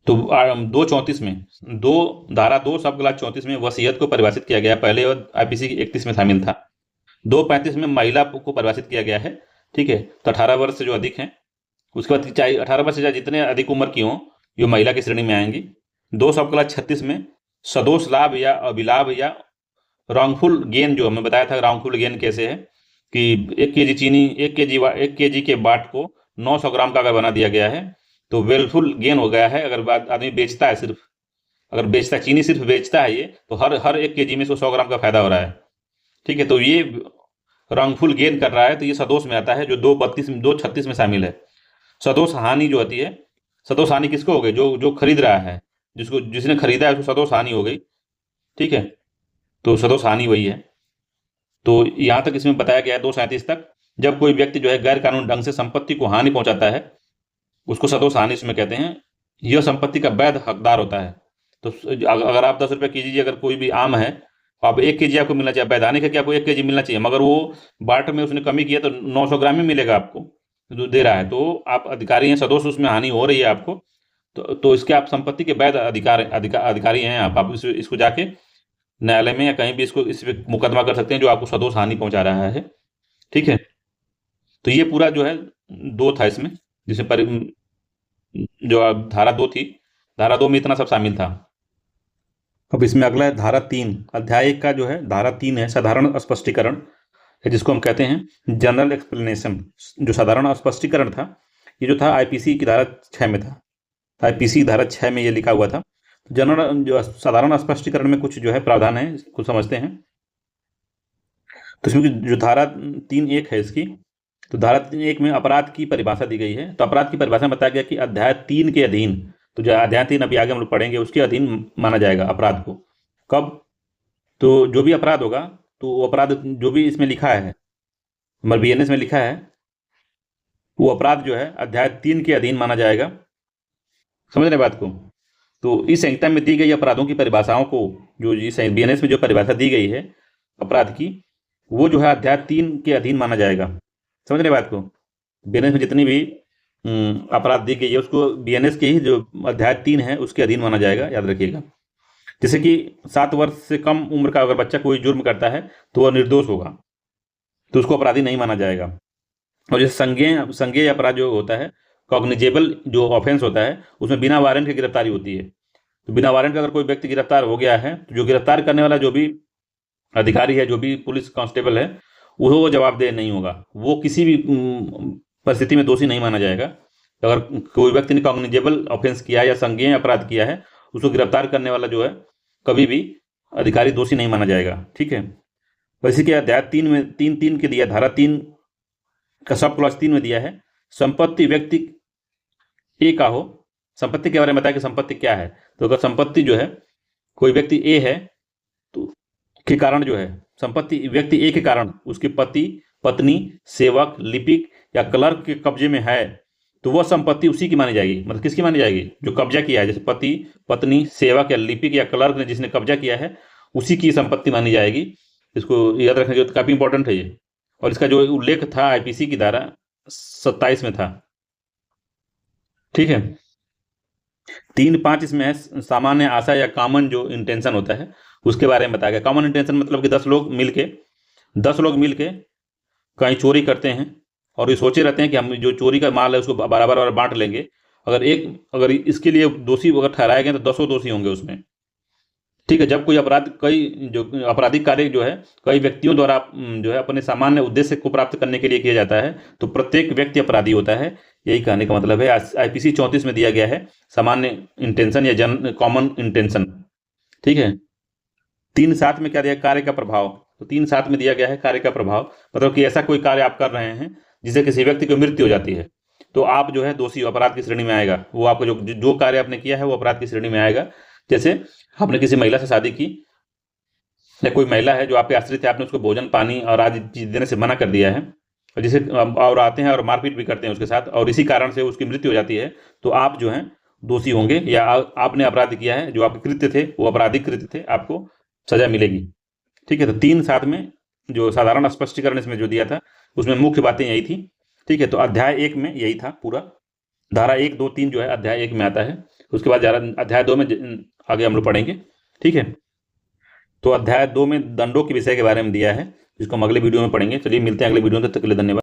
तो 234 में, धारा 2 सब क्लास 34 में वसीयत को परिभाषित किया गया, पहले और आईपीसी 31 में शामिल था। 235 में महिला को परिभाषित किया गया है। ठीक है, तो 18 वर्ष से जो अधिक हैं, उसके बाद चाहे 18 वर्ष से चाहे जितने अधिक उम्र की हों, ये महिला की श्रेणी में आएंगी। 2 सब क्लास 36 में सदोष लाभ या अभिलाभ या रॉन्गफुल गेन, जो हमें बताया था रॉन्गफुल गेन कैसे है कि 1 केजी चीनी 1 केजी के बाट को 900 ग्राम का अगर बना दिया गया है तो वेलफुल गेन हो गया है। अगर आदमी बेचता है, सिर्फ अगर बेचता है, चीनी सिर्फ बेचता है ये, तो हर 1 केजी में 100 ग्राम का फायदा हो रहा है। ठीक है, तो ये रॉन्गफुल गेन कर रहा है, तो ये सदोष में आता है, जो 236 में शामिल है। सदोष हानि जो होती है, सदोष हानि किसको हो गई, जो खरीद रहा है, जिसने खरीदा है उसको सदोष हानि हो गई। ठीक है, तो सदोष हानि वही है। तो यहां तक इसमें बताया गया है 237 तक, जब कोई व्यक्ति जो है गैर कानूनी ढंग से संपत्ति को हानि पहुंचाता है, उसको सदोष हानि इसमें कहते हैं। यह संपत्ति का वैध हकदार होता है। तो अगर आप 10 रुपये कीजिए, अगर कोई भी आम है, आप 1 केजी आपको मिलना चाहिए, वैधानिक है कि आपको 1 केजी मिलना चाहिए, मगर वो बाट में उसने कमी किया तो 900 ग्राम ही मिलेगा आपको, जो दे रहा है, तो आप अधिकारी हैं, सदोष उसमें हानि हो रही है आपको, तो इसके आप संपत्ति के वैध अधिकारी हैं। आप इसको जाके न्यायालय में या कहीं भी इस पे मुकदमा कर सकते हैं, जो आपको सदोष हानि पहुंचा रहा है। ठीक है, तो ये पूरा जो है 2 था इसमें, जिसमें जो धारा 2 थी, धारा 2 में इतना सब शामिल था। अब इसमें अगला है धारा 3, अध्याय 1 का जो है धारा 3 है साधारण स्पष्टीकरण, जिसको हम कहते हैं जनरल एक्सप्लेनेशन। जो साधारण स्पष्टीकरण था, ये जो था आईपीसी की धारा 6 में था, आईपीसी धारा 6 में ये लिखा हुआ था। जनरल जो साधारण स्पष्टीकरण में कुछ जो है प्रावधान है, कुछ समझते हैं। तो इसमें जो धारा 3(1) है इसकी, तो धारा 3(1) में अपराध की परिभाषा दी गई है। तो अपराध की परिभाषा में बताया गया कि अध्याय 3 के अधीन, तो जो अध्याय 3 अभी आगे हम लोग पढ़ेंगे, उसके अधीन माना जाएगा अपराध को। कब, तो जो भी अपराध होगा, तो वो अपराध जो भी इसमें लिखा है, हमारे बीएनएस में लिखा है, वो अपराध जो है अध्याय 3 के अधीन माना जाएगा। समझ रहे बात को। तो इस संहिता में दी गई अपराधों की परिभाषाओं को, जो इस बीएनएस में जो परिभाषा दी गई है अपराध की, वो जो है अध्याय 3 के अधीन माना जाएगा। समझ रहे बात को। बीएनएस में जितनी भी अपराध दी गई है, उसको बीएनएस के ही जो अध्याय 3 है उसके अधीन माना जाएगा, याद रखिएगा। जैसे कि 7 वर्ष से कम उम्र का अगर बच्चा कोई जुर्म करता है तो वह निर्दोष होगा, तो उसको अपराधी नहीं माना जाएगा। और जैसे संज्ञेय अपराध जो होता है, कॉग्निजेबल जो ऑफेंस होता है, उसमें बिना वारंट की गिरफ्तारी होती है। तो बिना वारंट का अगर कोई व्यक्ति गिरफ्तार हो गया है, तो जो गिरफ्तार करने वाला जो भी अधिकारी है, जो भी पुलिस कांस्टेबल है, वो जवाबदेह नहीं होगा, वो किसी भी परिस्थिति में दोषी नहीं माना जाएगा। अगर कोई व्यक्ति ने कॉग्निजेबल ऑफेंस किया या संज्ञेय अपराध किया है, उसको गिरफ्तार करने वाला जो है कभी भी अधिकारी दोषी नहीं माना जाएगा। ठीक है, वैसे कि अध्याय 3 में 3.3 के दिया, धारा 3 का सब क्लॉज 3 में दिया है, संपत्ति व्यक्ति ए का हो। संपत्ति के बारे में बताया कि संपत्ति क्या है। तो अगर संपत्ति जो है कोई व्यक्ति ए है तो के कारण जो है संपत्ति व्यक्ति ए के कारण उसके पति, पत्नी, सेवक, लिपिक या क्लर्क के कब्जे में है, तो वह संपत्ति उसी की मानी जाएगी। मतलब किसकी मानी जाएगी? जो कब्जा किया है, जैसे पति, पत्नी, सेवक या लिपिक या क्लर्क ने जिसने कब्जा किया है उसी की संपत्ति मानी जाएगी। इसको याद रखना, जो काफी इंपॉर्टेंट है ये। और इसका जो उल्लेख था आईपीसी की धारा 27 में था। ठीक है। 3.5 इसमें है सामान्य आशा या कॉमन जो इंटेंशन होता है उसके बारे में बताया गया। कॉमन इंटेंशन मतलब कि 10 लोग मिलके कहीं चोरी करते हैं और ये सोचे रहते हैं कि हम जो चोरी का माल है उसको बराबर बांट लेंगे। अगर इसके लिए दोषी अगर ठहराए गए तो 10 दोषी होंगे उसमें। ठीक है। जब कोई आपराधिक कार्य जो है कई व्यक्तियों द्वारा जो है अपने सामान्य उद्देश्य को प्राप्त करने के लिए किया जाता है तो प्रत्येक व्यक्ति अपराधी होता है। यही कहने का मतलब है। आईपीसी 34 में दिया गया है सामान्य इंटेंशन या कॉमन इंटेंशन। ठीक है। 3.7 में क्या दिया? कार्य का प्रभाव। तो 3.7 में दिया गया है कार्य का प्रभाव, मतलब कि ऐसा कोई कार्य आप कर रहे हैं जिससे किसी व्यक्ति की मृत्यु हो जाती है तो आप जो है दोषी अपराध की श्रेणी में आएगा। वो आपका जो कार्य आपने किया है वो अपराध की श्रेणी में आएगा। जैसे आपने किसी महिला से शादी की या कोई महिला है जो आपके आश्रित है, आपने उसको भोजन, पानी और आदि चीज देने से मना कर दिया है और जिसे और आते हैं और मारपीट भी करते हैं उसके साथ और इसी कारण से उसकी मृत्यु हो जाती है तो आप जो है दोषी होंगे या आपने अपराध किया है, जो आपके कृत्य थे वो आपराधिक कृत्य थे, आपको सजा मिलेगी। ठीक है। तो 3.7 में जो साधारण स्पष्टीकरण इसमें जो दिया था उसमें मुख्य बातें यही थी। ठीक है। तो अध्याय 1 में यही था पूरा। धारा 1, 2, 3 जो है अध्याय 1 में आता है। उसके बाद अध्याय 2 में आगे हम लोग पढ़ेंगे। ठीक है। तो अध्याय 2 में दंडों के विषय के बारे में दिया है जिसको हम अगले वीडियो में पढ़ेंगे। चलिए मिलते हैं अगले वीडियो में, तब तक के लिए धन्यवाद।